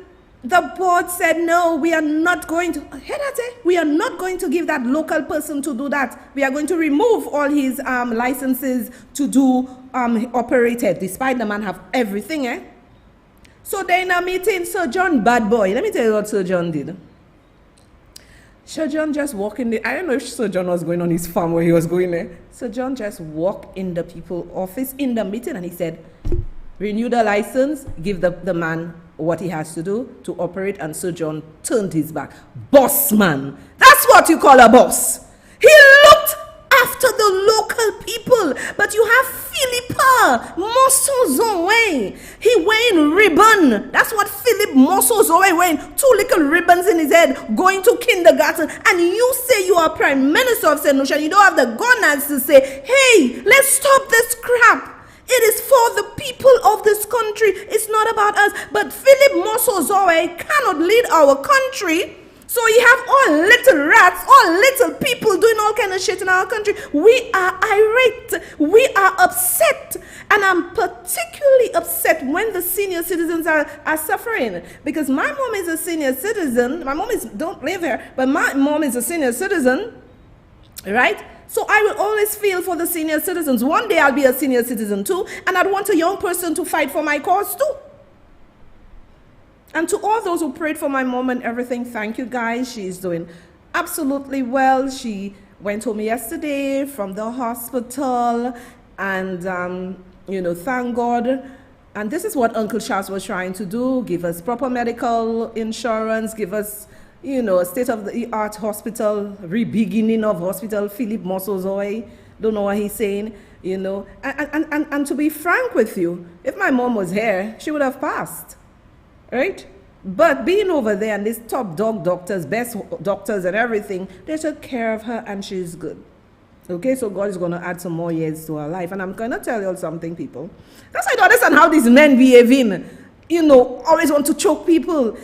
the board said, no, we are not going to, we are not going to give that local person to do that. We are going to remove all his licenses to do operated, despite the man have everything, eh? So they're in a meeting, Sir John, bad boy. Let me tell you what Sir John did. Sir John just walked in the, I don't know if Sir John was going on his farm where he was going there. Sir John just walked in the people's office in the meeting and he said, renew the license, give the man what he has to do to operate. And Sir John turned his back. Boss man, that's what you call a boss. He looked after the local people. But you have Philippa Mosozoe. He wearing ribbon. That's what Philip Mosozoe wearing. 2 little ribbons in his head, going to kindergarten. And you say you are Prime Minister of St. Lucia. You don't have the gunners to say, hey, let's stop this crap. It is for the people of this country. It's not about us. But Philip Mosozoe cannot lead our country. So you have all little rats, all little people doing all kind of shit in our country. We are irate. We are upset. And I'm particularly upset when the senior citizens are suffering. Because my mom is a senior citizen. My mom don't live here, but my mom is a senior citizen. Right? So I will always feel for the senior citizens. One day I'll be a senior citizen too. And I'd want a young person to fight for my cause too. And to all those who prayed for my mom and everything, thank you guys. She's doing absolutely well. She went home yesterday from the hospital and, you know, thank God. And this is what Uncle Charles was trying to do, give us proper medical insurance, give us, you know, a state-of-the-art hospital, re-beginning of hospital, Philip Mosozoe, don't know what he's saying, you know. And to be frank with you, if my mom was here, she would have passed. Right? But being over there and these top dog doctors, best doctors and everything, they took care of her and she's good. Okay, so God is going to add some more years to her life. And I'm going to tell you something, people. That's why I don't understand how these men behaving. You know, always want to choke people.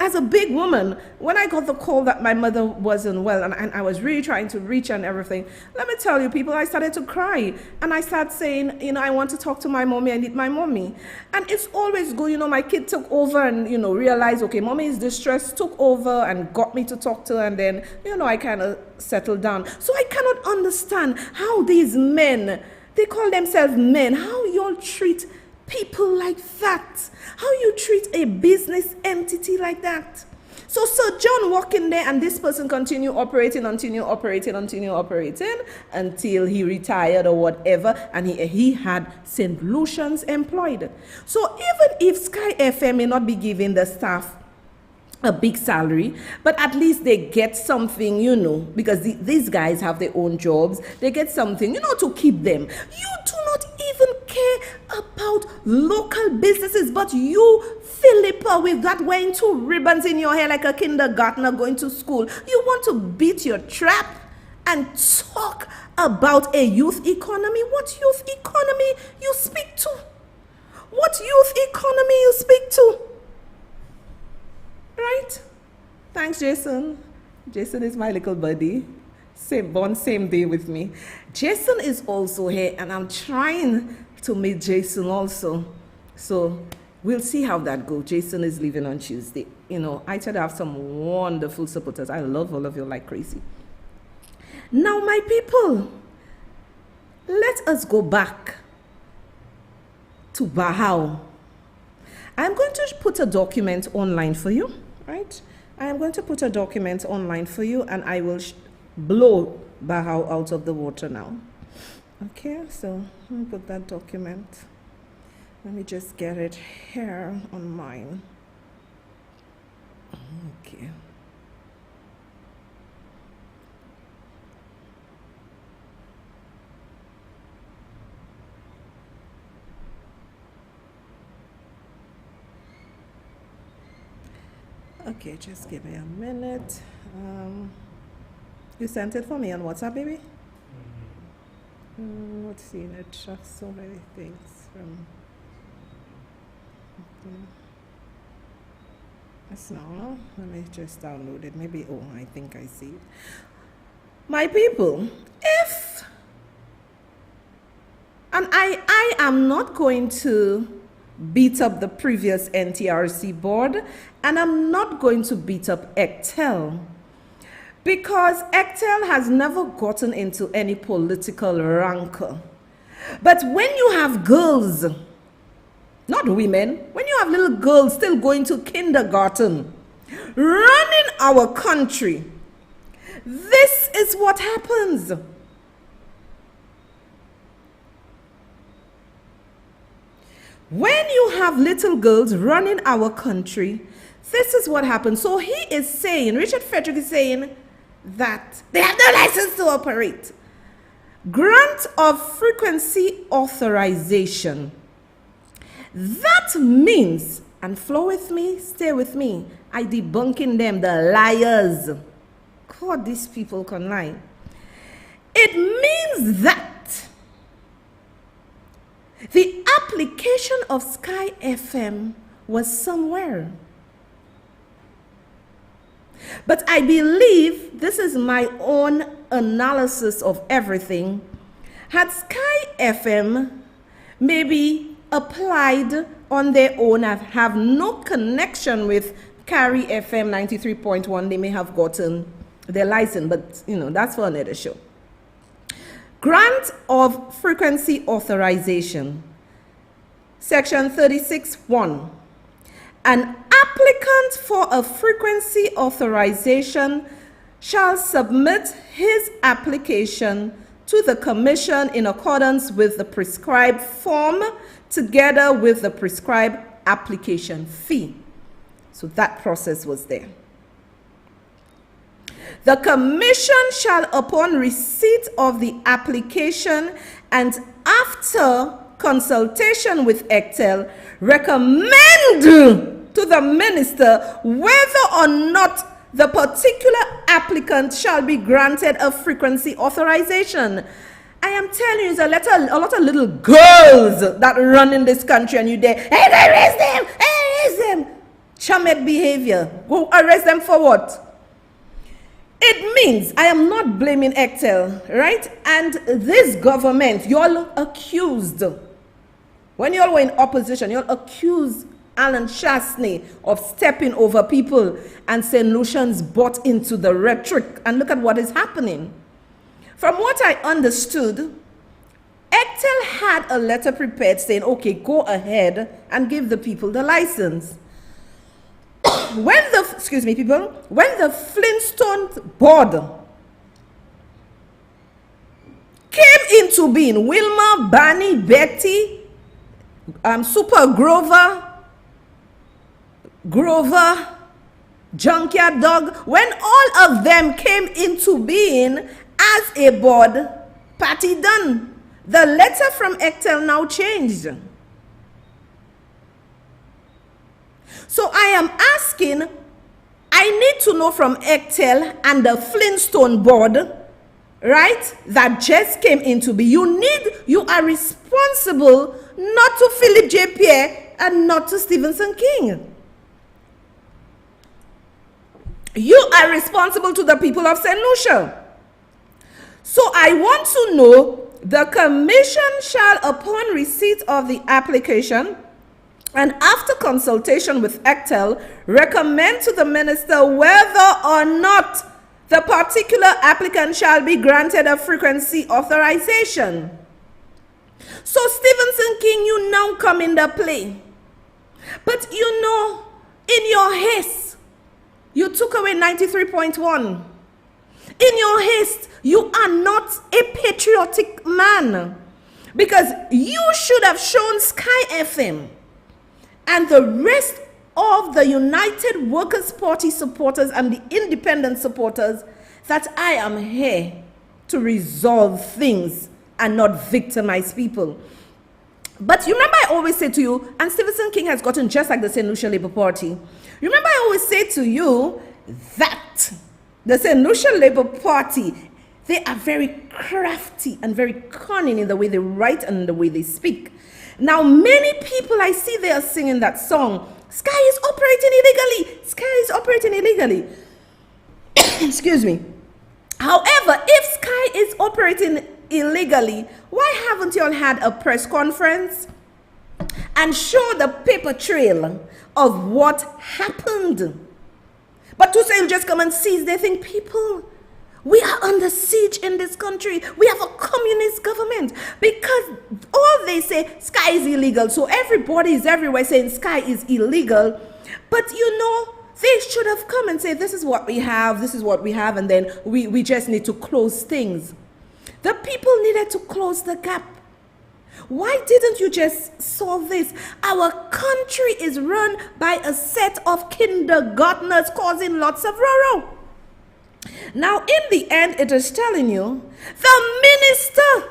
As a big woman, when I got the call that my mother wasn't well and I was really trying to reach her and everything, let me tell you, people, I started to cry. And I started saying, you know, I want to talk to my mommy. I need my mommy. And it's always good. You know, my kid took over and, you know, realized, okay, mommy is distressed, took over and got me to talk to her. And then, you know, I kind of settled down. So I cannot understand how these men, they call themselves men, how y'all treat people like that, how you treat a business entity like that. So Sir John walked in there and this person continued operating until he retired or whatever, and he had St. Lucians employed. So even if Sky FM may not be giving the staff a big salary, but at least they get something, you know, because these guys have their own jobs, they get something, you know, to keep them. You do not even care about local businesses, but you, Philippa, with that wearing 2 ribbons in your hair like a kindergartner going to school, you want to beat your trap and talk about a youth economy. What youth economy you speak to? What youth economy you speak to? Right? Thanks, Jason. Jason is my little buddy. Born same day with me. Jason is also here, and I'm trying to meet Jason also. So we'll see how that goes. Jason is leaving on Tuesday. You know, I try to have some wonderful supporters. I love all of you like crazy. Now, my people, let us go back to Bahau. I'm going to put a document online for you, right? I am going to put a document online for you, and I will blow Bahau out of the water now. Okay, so let me put that document. Let me just get it here on mine. Okay. Okay, just give me a minute. You sent it for me on WhatsApp, baby? Let's see, it have so many things from. Okay. That's not. Let me just download it. Maybe. Oh, I think I see it. My people, and I am not going to beat up the previous NTRC board, and I'm not going to beat up ECTEL, because ECTEL has never gotten into any political rancor. But when you have girls, not women, when you have little girls still going to kindergarten, running our country, this is what happens. When you have little girls running our country, this is what happens. So he is saying, Richard Frederick is saying that they have no license to operate. Grant of frequency authorization. That means, and flow with me, stay with me, I debunking them, the liars. God, these people can lie. It means that the application of Sky FM was somewhere. But I believe, this is my own analysis of everything, had Sky FM maybe applied on their own and have no connection with Carry FM 93.1, they may have gotten their license, but you know, that's for another show. Grant of frequency authorization. Section 36(1). An applicant for a frequency authorization shall submit his application to the Commission in accordance with the prescribed form, together with the prescribed application fee. So that process was there. The Commission shall, upon receipt of the application and after consultation with ECTEL, recommend to the minister whether or not the particular applicant shall be granted a frequency authorization. I am telling you, there's a lot of little girls that run in this country, and you there, hey, arrest them, hey, arrest them. Chamet behavior. Go arrest them for what? It means, I am not blaming ECTEL, right? And this government, y'all accused, when y'all were in opposition, y'all accused Alan Chasney of stepping over people, and St. Lucian's bought into the rhetoric. And look at what is happening. From what I understood, ECTEL had a letter prepared saying, okay, go ahead and give the people the license. When the Flintstone board came into being, Wilma, Barney, Betty, Super Grover, Junkyard Dog, when all of them came into being as a board, Patty Dunn The letter from Ectel now changed. So I am asking, I need to know from Ectel and the Flintstone board, right, that just came into being. You are responsible not to Philip J. Pierre and not to Stephenson King. You are responsible to the people of St. Lucia. So I want to know, the commission shall, upon receipt of the application and after consultation with Ectel, recommend to the minister whether or not the particular applicant shall be granted a frequency authorization. So Stephenson King, you now come in the play. But you know, in your haste, you took away 93.1. In your haste, you are not a patriotic man, because you should have shown Sky FM and the rest of the United Workers' Party supporters and the independent supporters that I am here to resolve things and not victimize people. But you remember I always say to you, and Stephenson King has gotten just like the St. Lucia Labour Party. Remember I always say to you that the St. Lucia Labour Party, they are very crafty and very cunning in the way they write and the way they speak. Now, many people I see, they are singing that song, Sky is operating illegally. Sky is operating illegally. Excuse me. However, if Sky is operating illegally, why haven't you all had a press conference and show the paper trail of what happened? But to say you just come and seize, they think, people, we are under siege in this country. We have a communist government, because all they say, Sky is illegal. So everybody is everywhere saying Sky is illegal. But you know, they should have come and say, this is what we have, this is what we have, and then we just need to close things. The people needed to close the gap. Why didn't you just solve this? Our country is run by a set of kindergartners causing lots of row. Now, in the end, it is telling you, the minister,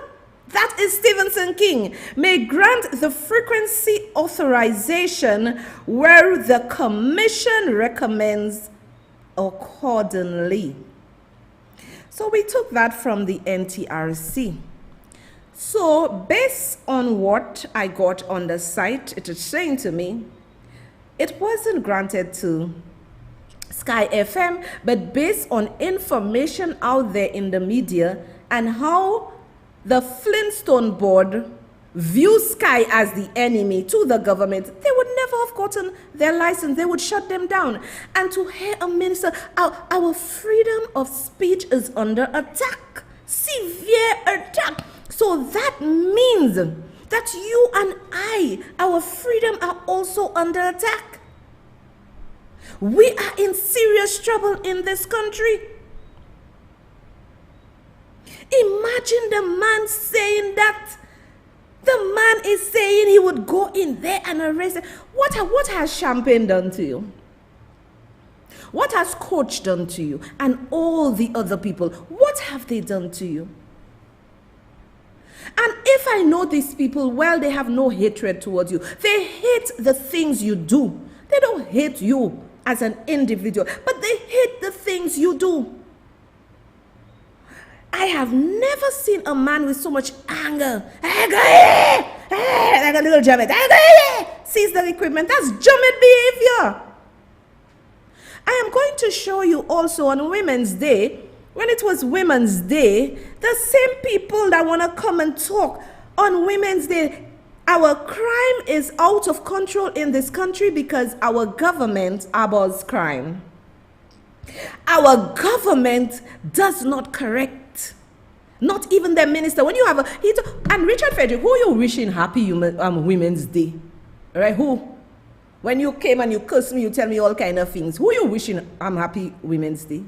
that is Stephenson King, may grant the frequency authorization where the commission recommends accordingly. So we took that from the NTRC. So based on what I got on the site, it is saying to me, it wasn't granted to Sky FM, but based on information out there in the media and how the Flintstone board views Sky as the enemy to the government, they would never have gotten their license. They would shut them down. And to hear a minister, our freedom of speech is under attack, severe attack. So that means that you and I, our freedom are also under attack. We are in serious trouble in this country. Imagine the man saying that. The man is saying he would go in there and arrest them. What has Champagne done to you? What has Coach done to you? And all the other people, what have they done to you? And if I know these people well, they have no hatred towards you. They hate the things you do. They don't hate you as an individual, but they hate the things you do. I have never seen a man with so much anger. Like a little Jamet. Seize the equipment. That's Jamet behavior. I am going to show you also on Women's Day, when it was Women's Day, the same people that want to come and talk on Women's Day, our crime is out of control in this country because our government abhors crime. Our government does not correct. Not even the minister. When you have and Richard Frederick, who you wishing happy Women's Day? Right? Who? When you came and you cursed me, you tell me all kind of things. Who you wishing happy Women's Day?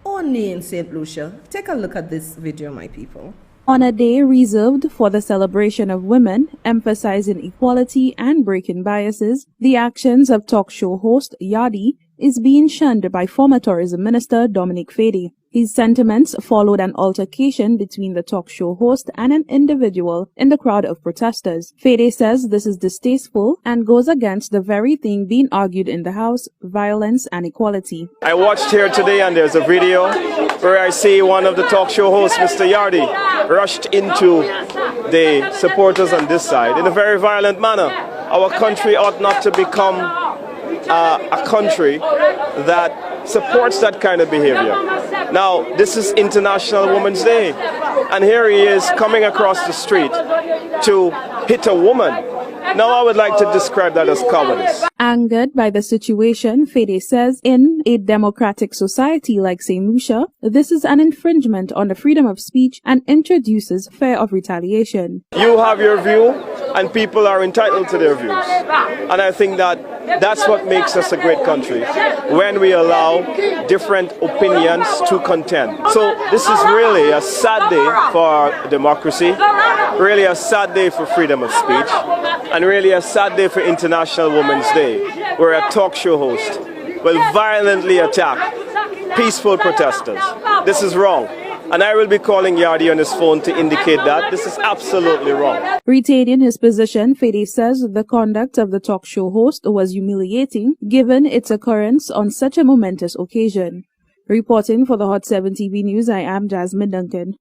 Only in St. Lucia. Take a look at this video, my people. On a day reserved for the celebration of women, emphasizing equality and breaking biases, the actions of talk show host Yadi is being shunned by former tourism minister Dominic Fady. His sentiments followed an altercation between the talk show host and an individual in the crowd of protesters. Fede says this is distasteful and goes against the very thing being argued in the House, violence and equality. I watched here today and there's a video where I see one of the talk show hosts, Mr. Yardi, rushed into the supporters on this side in a very violent manner. Our country ought not to become a country that supports that kind of behavior. Now, this is International Women's Day, and here he is coming across the street to hit a woman. Now, I would like to describe that as cowardice. Angered by the situation, Fede says in a democratic society like St. Lucia, this is an infringement on the freedom of speech and introduces fear of retaliation. You have your view, and people are entitled to their views. And I think that that's what makes us a great country, when we allow different opinions to contend. So this is really a sad day for democracy, really a sad day for freedom of speech, and really a sad day for International Women's Day, where a talk show host will violently attack peaceful protesters. This is wrong. And I will be calling Yardi on his phone to indicate that this is absolutely wrong. Retaining his position, Fede says the conduct of the talk show host was humiliating given its occurrence on such a momentous occasion. Reporting for the Hot 7 TV News, I am Jasmine Duncan.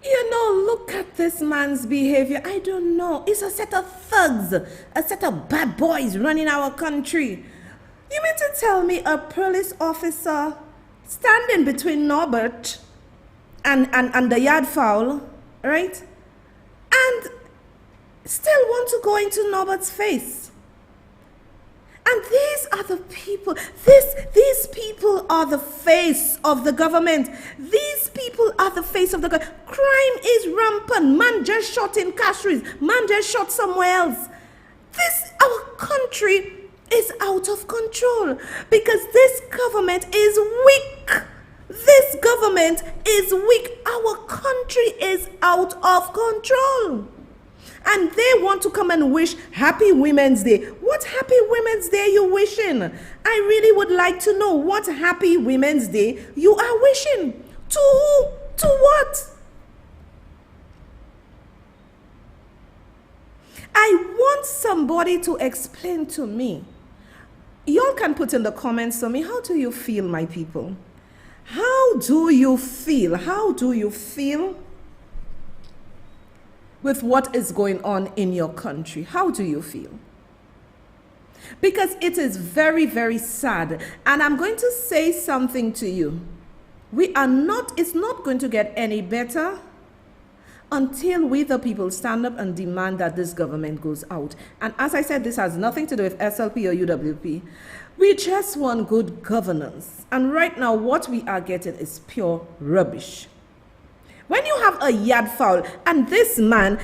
You know, look at this man's behavior. I don't know. It's a set of thugs, a set of bad boys running our country. You mean to tell me a police officer standing between Norbert and the yard fowl, right? And still want to go into Norbert's face. And these are the people, these people are the face of the government. These people are the face of the government. Crime is rampant. Man just shot in Castries. Man just shot somewhere else. Our country is out of control because this government is weak. This government is weak. Our country is out of control. And they want to come and wish Happy Women's Day. What Happy Women's Day are you wishing? I really would like to know what Happy Women's Day you are wishing. To who? To what? I want somebody to explain to me. Y'all can put in the comments to me, how do you feel, my people? How do you feel? How do you feel with what is going on in your country? How do you feel? Because it is very, very sad. And I'm going to say something to you. It's not going to get any better until we, the people, stand up and demand that this government goes out. And as I said, this has nothing to do with SLP or UWP. We just want good governance. And right now, what we are getting is pure rubbish. When you have a yard fowl, and this man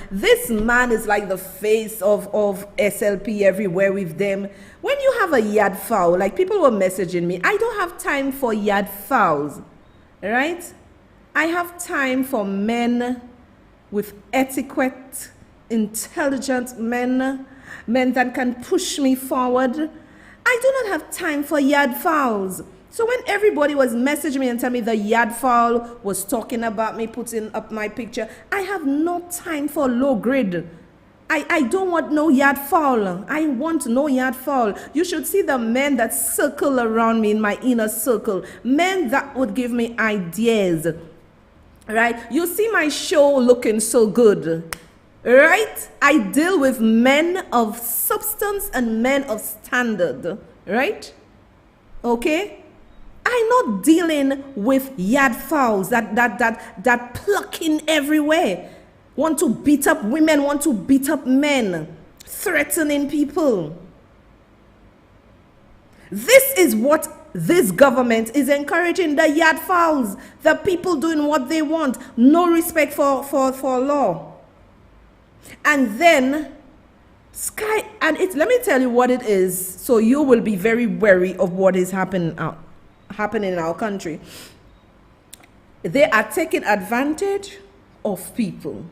is like the face of SLP everywhere with them. When you have a yard fowl, like people were messaging me, I don't have time for yard fowls, right? I have time for men with etiquette, intelligent men that can push me forward. I do not have time for yard fowls. So when everybody was messaging me and telling me the yard fowl was talking about me, putting up my picture, I have no time for low grade. I don't want no yard fowl. I want no yard fowl. You should see the men that circle around me in my inner circle. Men that would give me ideas. Right? You see my show looking so good. Right? I deal with men of substance and men of standard. Right? Okay? I'm not dealing with yard fowls that plucking everywhere. Want to beat up women, want to beat up men, threatening people. This is what this government is encouraging, the yard fowls, the people doing what they want, no respect for law. And then let me tell you what it is, so you will be very wary of what is happening in our country. They are taking advantage of people.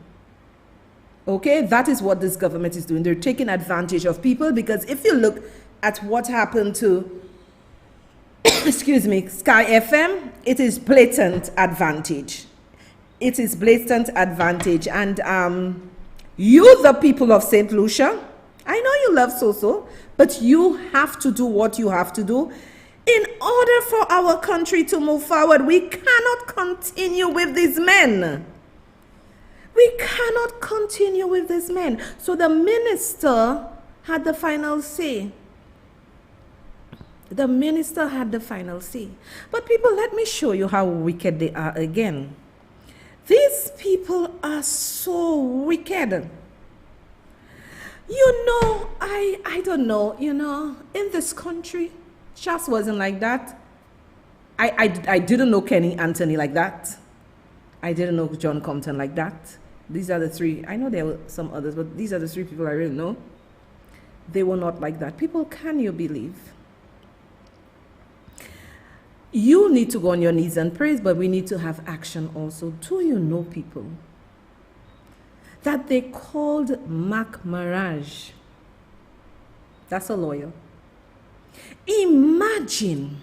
Okay, that is what this government is doing. They're taking advantage of people, because if you look at what happened to excuse me, Sky FM, it is blatant advantage. It is blatant advantage. And you, the people of St. Lucia, I know you love Soso, but you have to do what you have to do. In order for our country to move forward, we cannot continue with these men. We cannot continue with these men. So the minister had the final say. The minister had the final say. But people, let me show you how wicked they are again. These people are so wicked. You know, I don't know, you know, in this country, just wasn't like that. I didn't know Kenny Anthony like that. I didn't know John Compton like that. These are the three. I know there were some others, but these are the three people I really know. They were not like that. People, can you believe? You need to go on your knees and praise, but we need to have action also. Do you know, people, that they called Mac Maraj? That's a lawyer. Imagine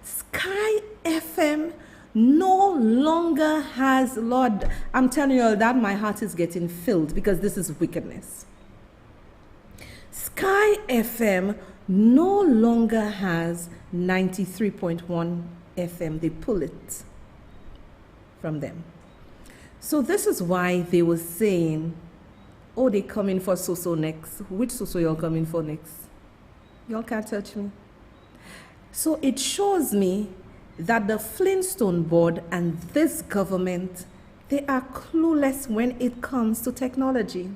Sky FM no longer has, Lord, I'm telling you all that my heart is getting filled because this is wickedness. Sky FM no longer has 93.1 FM. They pull it from them. So this is why they were saying, oh, they coming for Soso next. Which Soso y'all coming for next? Y'all can't touch me. So it shows me that the Flintstone board and this government, they are clueless when it comes to technology.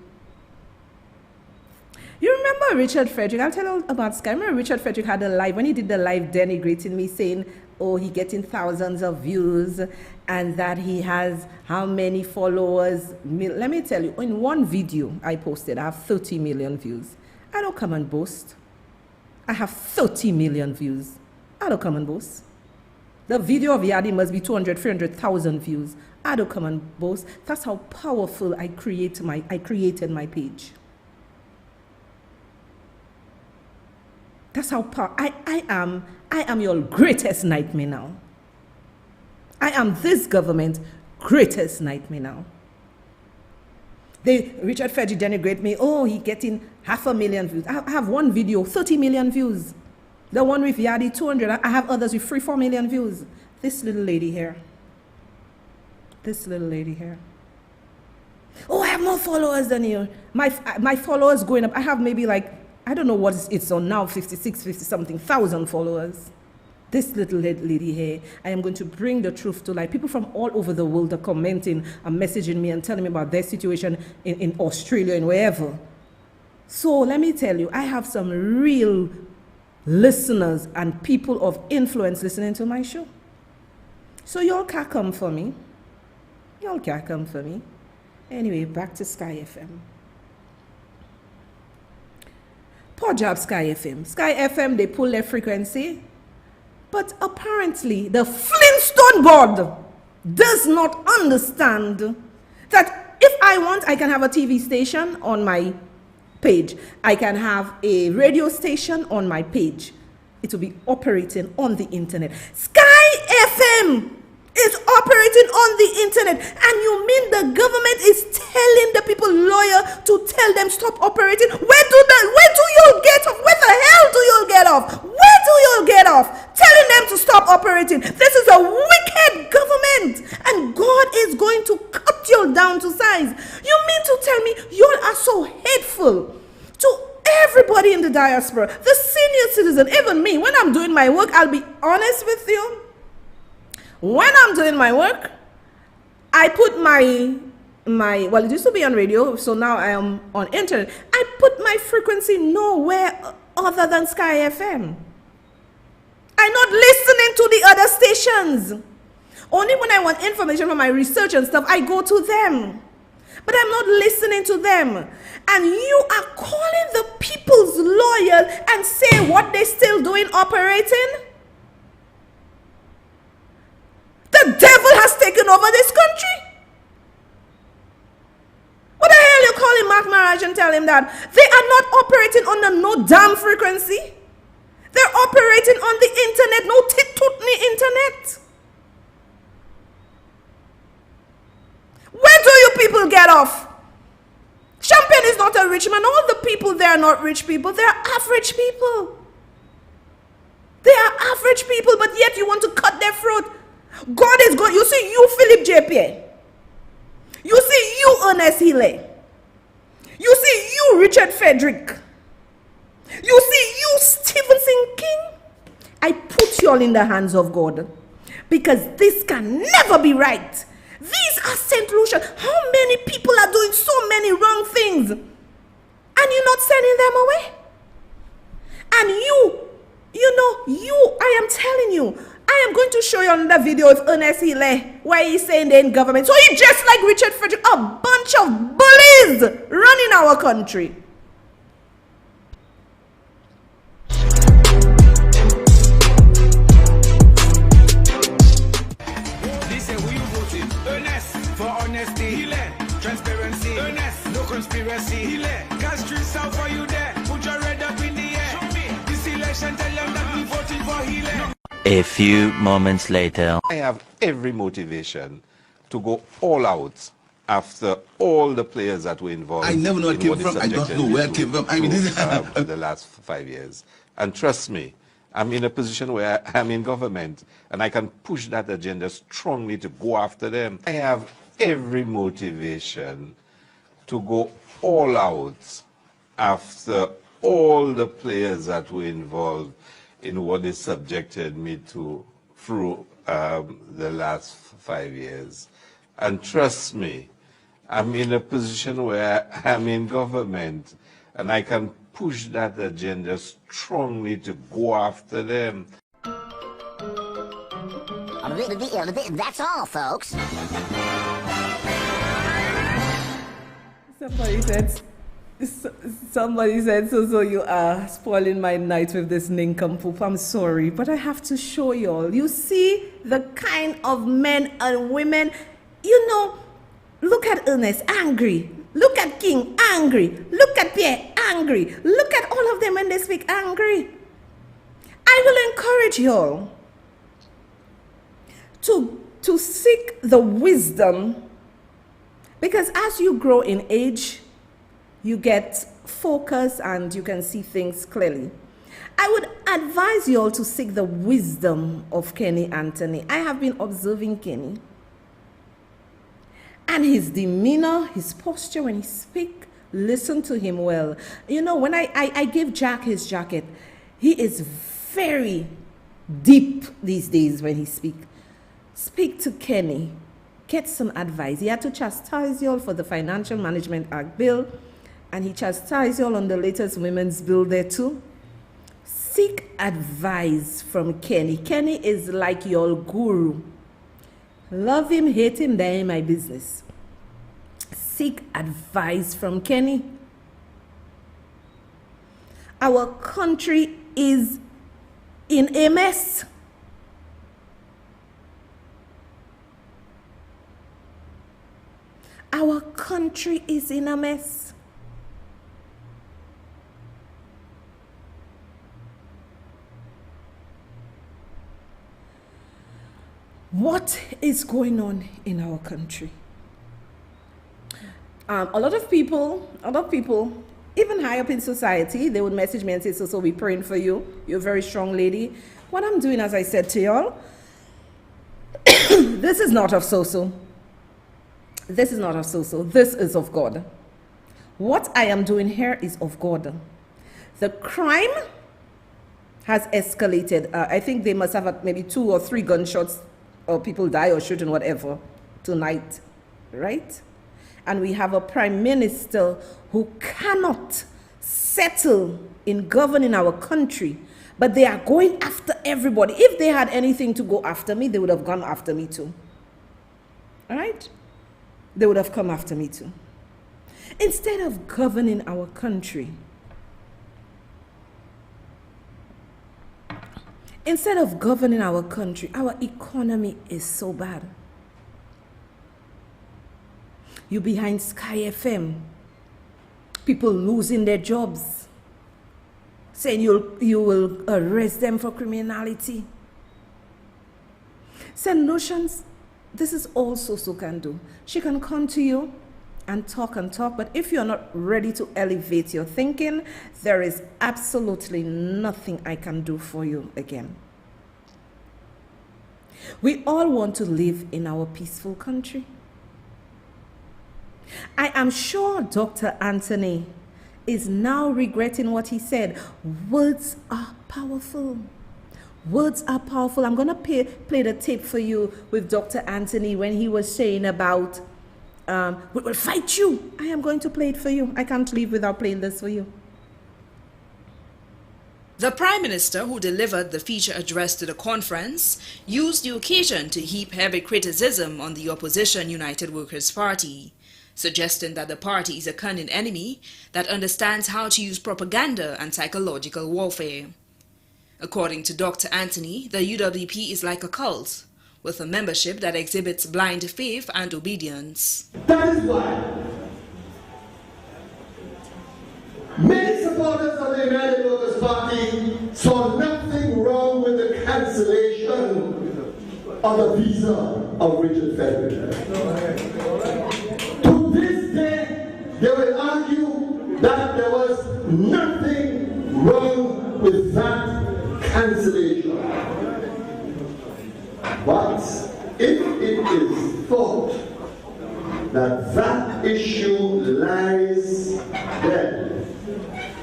You remember Richard Frederick? I'll tell you about Sky. I remember Richard Frederick had a live, when he did the live denigrating me, saying, oh, he getting thousands of views and that he has how many followers. Let me tell you, in one video I posted, I have 30 million views. I don't come and boast. I have 30 million views. I don't come and boast. The video of Yadi must be 200, 300,000 views. I don't come and boast. That's how powerful I created my page. That's how I am your greatest nightmare now. I am this government's greatest nightmare now. Richard Frederick denigrate me. Oh, he getting 500,000 views. I have one video, 30 million views. The one with Yadi, 200. I have others with 3-4 million views. This little lady here. This little lady here. Oh, I have more followers than you. My followers going up. I have maybe like, I don't know what it's on now, 50 something thousand followers. This little lady here, I am going to bring the truth to light. People from all over the world are commenting and messaging me and telling me about their situation in Australia and wherever. So let me tell you, I have some real listeners and people of influence listening to my show. So y'all can't come for me. Y'all can't come for me. Anyway, back to Sky FM. Poor job, Sky FM. Sky FM, they pull their frequency. But apparently, the Flintstone board does not understand that if I want, I can have a TV station on my page. I can have a radio station on my page. It will be operating on the internet. Sky FM is operating on the internet. And you mean the government is telling the people lawyer to tell them stop operating? Where do you get off? Where the hell do you get off? Where do you get off? Telling them to stop operating. This is a wicked government. And God is going to cut you down to size. You mean to tell me you are so hateful to everybody in the diaspora, the senior citizen, even me? When I'm doing my work, I'll be honest with you. When I'm doing my work, I put my well, it used to be on radio, so now I am on internet. I put my frequency nowhere other than Sky FM. I'm not listening to the other stations. Only when I want information from my research and stuff, I go to them. But I'm not listening to them. And you are calling the people's lawyer and say what they're still doing operating? The devil has taken over this country. What the hell you calling Mark Maraj and tell him that? They are not operating on the no damn frequency. They're they're operating on the internet, no tit-tootney internet. Where do you people get off? Champagne is not a rich man. All the people there are not rich people. They are average people. They are average people, but yet you want to cut their throat. God is good. You see, you, Philip J. Pierre. You see, you, Ernest Hille. You see, you, Richard Frederick. You see, you, Stevenson King. I put you all in the hands of God, because this can never be right. These are St. Lucia. How many people are doing so many wrong things, and you're not sending them away? And I am telling you, I am going to show you another video of Ernest Hille where he's saying they're in government. So he's just like Richard Frederick, a bunch of bullies running our country. For honesty, Hille. Transparency, Ernest. No conspiracy, Hille. Cast streets out for you there. Put your red up in the air. Show me this election, tell them that we voted for Hille. A few moments later. I have every motivation to go all out after all the players that were involved. I never know where it came from. I don't know where it came from. I mean, the last 5 years. And trust me, I'm in a position where I'm in government and I can push that agenda strongly to go after them. I have every motivation to go all out after all the players that were involved in what has subjected me to through the last 5 years. And trust me, I'm in a position where I'm in government and I can push that agenda strongly to go after them. That's all, folks. Somebody said, so you are spoiling my night with this nincompoop. I'm sorry, but I have to show you all. You see the kind of men and women, look at Ernest, angry. Look at King, angry. Look at Pierre, angry. Look at all of them when they speak, angry. I will encourage you all to seek the wisdom, because as you grow in age, you get focus and you can see things clearly. I would advise you all to seek the wisdom of Kenny Anthony. I have been observing Kenny. And his demeanor, his posture when he speaks, listen to him well. When I give Jack his jacket, he is very deep these days when he speaks. Speak to Kenny. Get some advice. He had to chastise you all for the Financial Management Act bill, and he chastised you all on the latest women's bill there too. Seek advice from Kenny. Kenny is like your guru. Love him, hate him, that ain't my business. Seek advice from Kenny. Our country is in a mess. Our country is in a mess. What is going on in our country? A lot of people, even high up in society, they would message me and say, so we're praying for you. You're a very strong lady. What I'm doing, as I said to y'all, this is not of so-so. This is not of so-so. This is of God. What I am doing here is of God. The crime has escalated. I think they must have had maybe 2 or 3 gunshots, or people die or shooting, whatever, tonight, right? And we have a prime minister who cannot settle in governing our country, but they are going after everybody. If they had anything to go after me, they would have gone after me too. All right? They would have come after me too. Instead of governing our country, our economy is so bad. You behind Sky FM, people losing their jobs. saying you will arrest them for criminality. St. Lucians, this is all Soso can do. She can come to you and talk, but if you're not ready to elevate your thinking, there is absolutely nothing I can do for you again. We all want to live in our peaceful country. I am sure Dr. Anthony is now regretting what he said. Words are powerful. Words are powerful. I'm going to play the tape for you with Dr. Anthony when he was saying about, we will fight you. I am going to play it for you. I can't leave without playing this for you. The Prime Minister, who delivered the feature address to the conference, used the occasion to heap heavy criticism on the opposition United Workers' Party, suggesting that the party is a cunning enemy that understands how to use propaganda and psychological warfare. According to Dr. Anthony, the UWP is like a cult, with a membership that exhibits blind faith and obedience. That is why many supporters of the United Workers' Party saw nothing wrong with the cancellation of the visa of Richard Frederick. To this day, they will argue that there was nothing wrong with that cancellation. But if it is thought that that issue lies dead,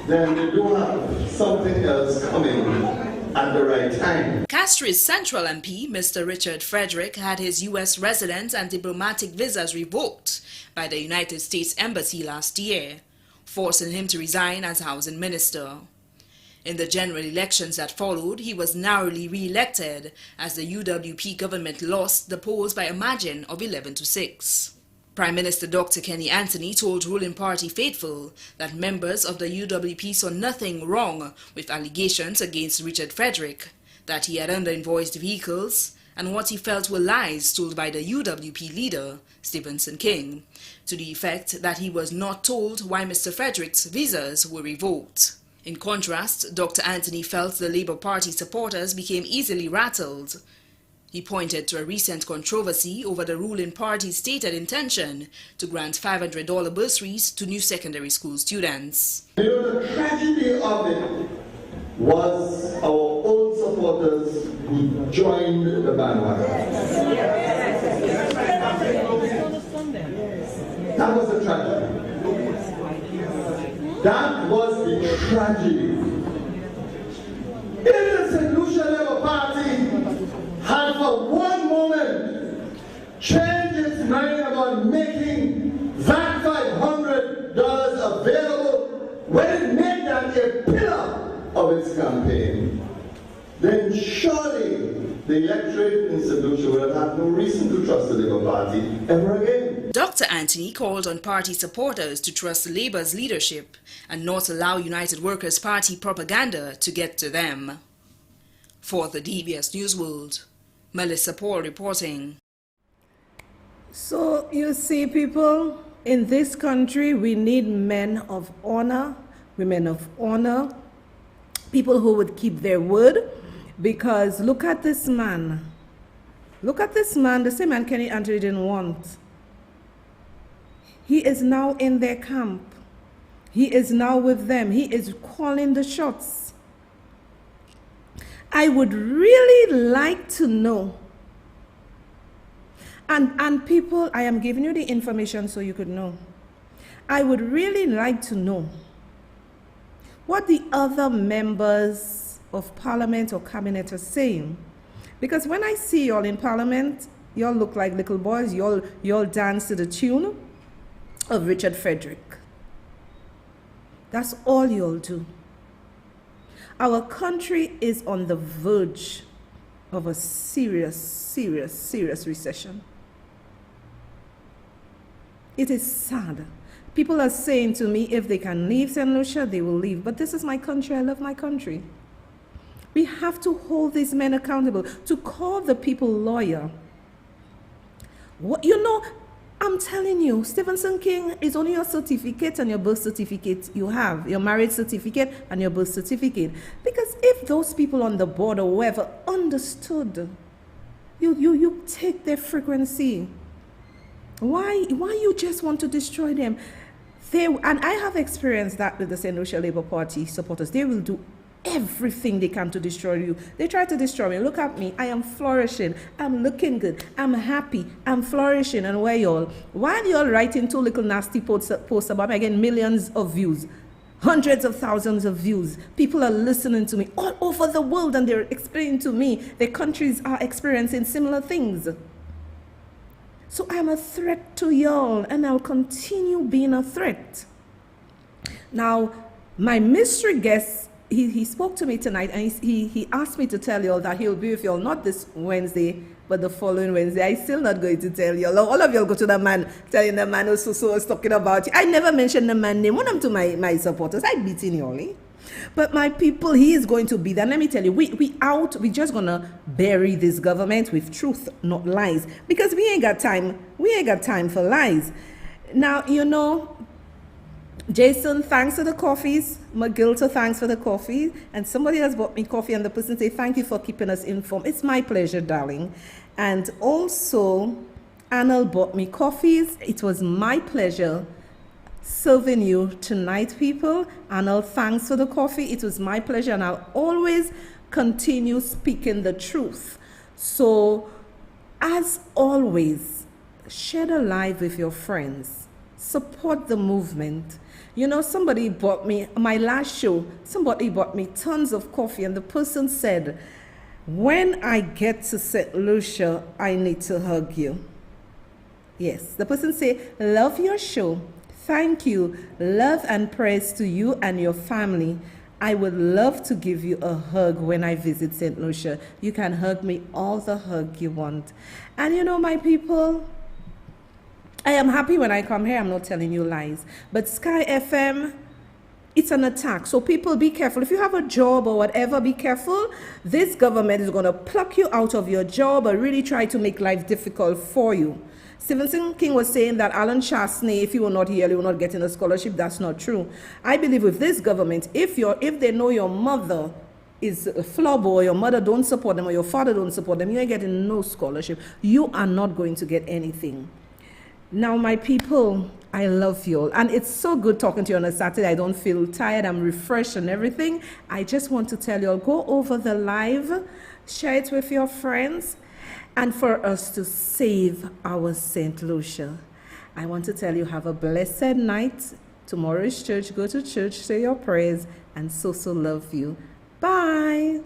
then they do have something else coming at the right time. Castri's Central MP, Mr. Richard Frederick, had his U.S. residence and diplomatic visas revoked by the United States Embassy last year, forcing him to resign as housing minister. In the general elections that followed, he was narrowly re-elected as the UWP government lost the polls by a margin of 11-6. Prime Minister Dr. Kenny Anthony told ruling party faithful that members of the UWP saw nothing wrong with allegations against Richard Frederick, that he had under-invoiced vehicles, and what he felt were lies told by the UWP leader, Stephenson King, to the effect that he was not told why Mr. Frederick's visas were revoked. In contrast, Dr. Anthony felt the Labour Party supporters became easily rattled. He pointed to a recent controversy over the ruling party's stated intention to grant $500 bursaries to new secondary school students. You know, the tragedy of it was our own supporters who joined the bandwagon. That was the tragedy. That was the tragedy. If the St. Lucia Labour Party had for one moment changed its mind about making that $500 available when it made that a pillar of its campaign, then surely the electorate in St. Lucia would have had no reason to trust the Labour Party ever again. Dr. Anthony called on party supporters to trust Labour's leadership and not allow United Workers' Party propaganda to get to them. For the DBS News World, Melissa Paul reporting. So you see, people, in this country we need men of honor, women of honor, people who would keep their word, because look at this man. Look at this man, the same man Kenny Anthony didn't want. He is now in their camp. He is now with them. He is calling the shots. I would really like to know, and people, I am giving you the information so you could know. I would really like to know what the other members of parliament or cabinet are saying. Because when I see y'all in parliament, y'all look like little boys, y'all dance to the tune of Richard Frederick. That's all y'all do. Our country is on the verge of a serious recession. It is sad. People are saying to me, if they can leave St. Lucia, they will leave. But this is my country. I love my country. We have to hold these men accountable, to call the people lawyer. What, you know, I'm telling you, Stephenson King is only your certificate and your birth certificate you have, your marriage certificate and your birth certificate. Because if those people on the board or whoever understood, you take their frequency. Why you just want to destroy them? And I have experienced that with the St. Lucia Labour Party supporters. They will do everything they can to destroy you. They try to destroy me. Look at me. I am flourishing. I'm looking good. I'm happy. I'm flourishing. And where y'all? While y'all writing 2 little nasty posts about me, again, millions of views, hundreds of thousands of views. People are listening to me all over the world, and they're explaining to me their countries are experiencing similar things. So I'm a threat to y'all, and I'll continue being a threat. Now, my mystery guest, he spoke to me tonight, and he asked me to tell y'all that he'll be with y'all not this Wednesday, but the following Wednesday. I'm still not going to tell y'all. All of y'all go to the man, telling the man who's so talking about you. I never mentioned the man name. One of them to my supporters. I beating y'all, eh? But my people, he is going to be there. Let me tell you, we just gonna bury this government with truth, not lies, because we ain't got time. We ain't got time for lies. Now, you know, Jason, thanks for the coffees. Magilta, thanks for the coffee. And somebody has bought me coffee, and the person say, thank you for keeping us informed. It's my pleasure, darling. And also, Anil bought me coffees. It was my pleasure serving you tonight, people. Anil, thanks for the coffee. It was my pleasure, and I'll always continue speaking the truth. So, as always, share the live with your friends. Support the movement. You know, somebody bought me, my last show, somebody bought me tons of coffee, and the person said, when I get to St. Lucia, I need to hug you. Yes, the person said, love your show. Thank you. Love and praise to you and your family. I would love to give you a hug when I visit St. Lucia. You can hug me all the hug you want. And you know, my people, I am happy when I come here. I'm not telling you lies. But Sky FM, it's an attack. So people, be careful. If you have a job or whatever, be careful. This government is going to pluck you out of your job or really try to make life difficult for you. Stephenson King was saying that Alan Chastney, if you were not here, you were not getting a scholarship. That's not true. I believe with this government, if they know your mother is a flub, or your mother don't support them, or your father don't support them, you ain't getting no scholarship. You are not going to get anything. Now, my people, I love you all. And it's so good talking to you on a Saturday. I don't feel tired. I'm refreshed and everything. I just want to tell you all, go over the live, share it with your friends, and for us to save our St. Lucia. I want to tell you, have a blessed night. Tomorrow is church. Go to church, say your prayers, and so love you. Bye.